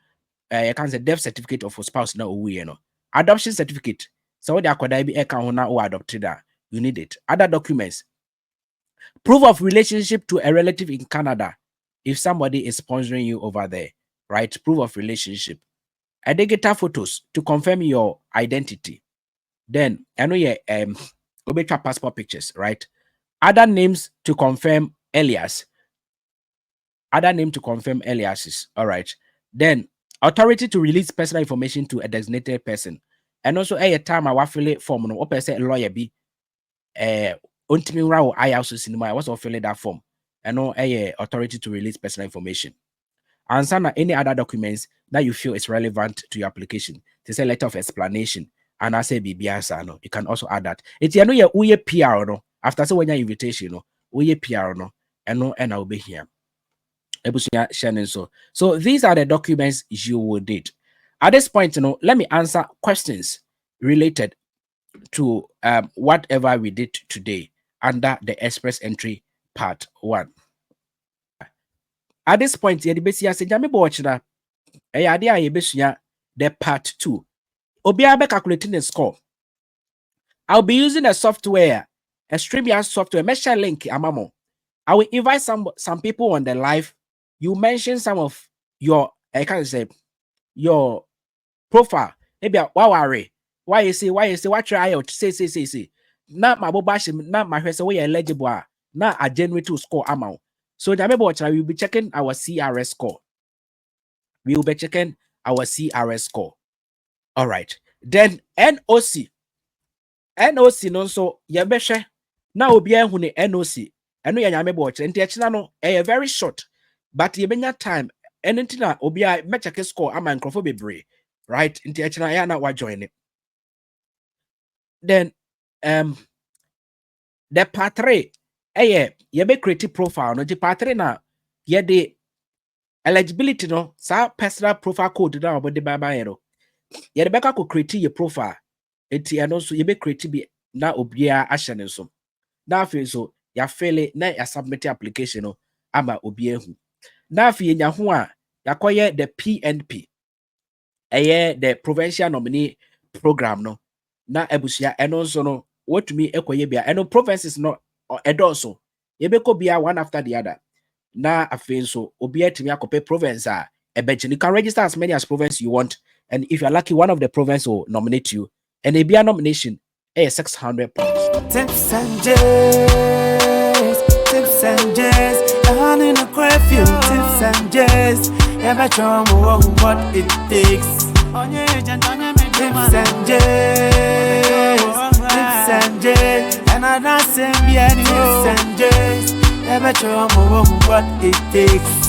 can say death certificate of a spouse now we adoption certificate. So the could be account or adopted you need it. Other documents. Proof of relationship to a relative in Canada. If somebody is sponsoring you over there, right? Proof of relationship. Digital photos to confirm your identity. Then, I know obeta passport pictures, right? Other names to confirm alias. Other name to confirm aliases. All right. Then, authority to release personal information to a designated person. And also, a time I waffle form no person lawyer be untimi I also cinema. I was filling that form. And no authority to release personal information. And some any other documents that you feel is relevant to your application. There's a letter of explanation. And I say BBS, you can also add that. It's you PR after so when your invitation, we PR and I'll be here. So these are the documents you will need. At this point, let me answer questions related to whatever we did today under the express entry part 1. At this point, the part 2. Obiabe calculating the score. I'll be using a software, a StreamYard software. Measure link amamo. I will invite some people on the live. You mention some of your, I can say, your profile. Maybe why you say, what try out, say. Not my bobash, not my face away eligible. Not a generate to score amount. So the we will be checking our CRS score. We will be checking our CRS score. All right. Then NOC. NOC no so yebeshe. Na obi ehun ni NOC. Eno ya nyame bo kire. Nti echina no very short. But yebenya time. Enti na obi a me check score ama nkrofo bebre. Right? Nti echina ya na wa join it. Then the part 3 yebe create profile no the part 3 na ye de eligibility no sa personal profile code na obode baba yero ye de beka ko create your profile enti eno so yebe create bi na obia ahye ne so na afi so ya fill na ya submit application no ama obia hu na afi nya ho a yakoye the PNP the provincial nominee program no na ebusia eno so no what me ekoye bia eno provinces no edoso yebeko bia one after the other na afen so obia timi akope province a ebeji you can register as many as province you want, and if you're lucky one of the province will nominate you, and a bia nomination is 600 pounds. Tips and J's, down in a curfew. Tips and J's, ever show what it takes. on your agent, on your tips and J's, tips and J's, and I don't send me any tips and J's. Never show what it takes.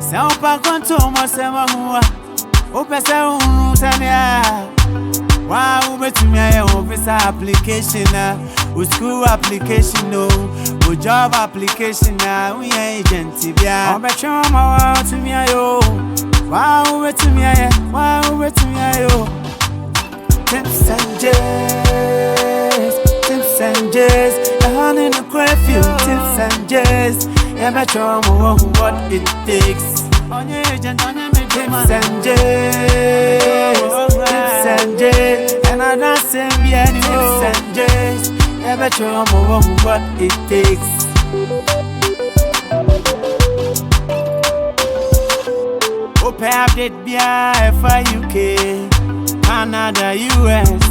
Sound back on Thomas Emma, open sound, Tanya. Wow, but me, I office application, school application, no, job application, we agent, yeah. I'm a trauma to me, yo. Wow, but me, wow, but me, yo. Tips and J's, tips and J's, the honey in the curfew, tips and J's. Yeah, but trauma, what it takes. On your agent, on your tips and J's, tips and J's, and I don't send me any tips and J's. Yeah, but trauma, what it takes. Open update, yeah, UK, Canada, US,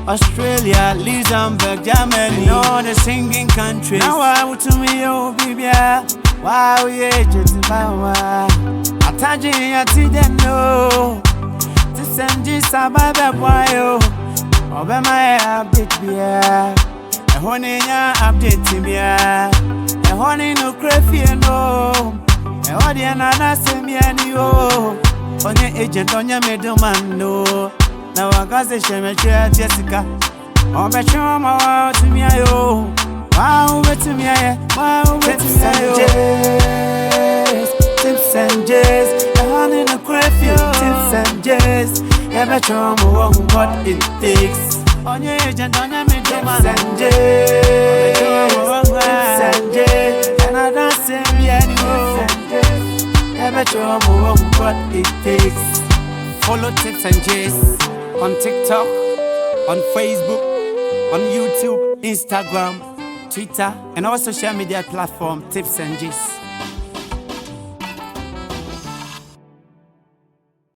Australia, Luxembourg, Germany, all the singing countries. Now I to me, oh, baby, wow, yeah, just about attaching a tidden, no, to send you some other boy, over my update, yeah, a honey, update, yeah, a honey, no crayfish, no, a audience, and send me any, oh, on your agent, on your middleman, no. Now I got the shame, Jessica. Oh, but you're my to me, yo. Wow, to me, wow, to me, tips and J's, the honey in the curfew, tips and J's. Yeah, but you're what it takes. On your agent, on your middleman, tips and J's, tips and J's, and I don't say me anymore. Yeah, but you're what it takes. Follow Tips and J's on TikTok, on Facebook, on YouTube, Instagram, Twitter, and all social media platform Tips and J's.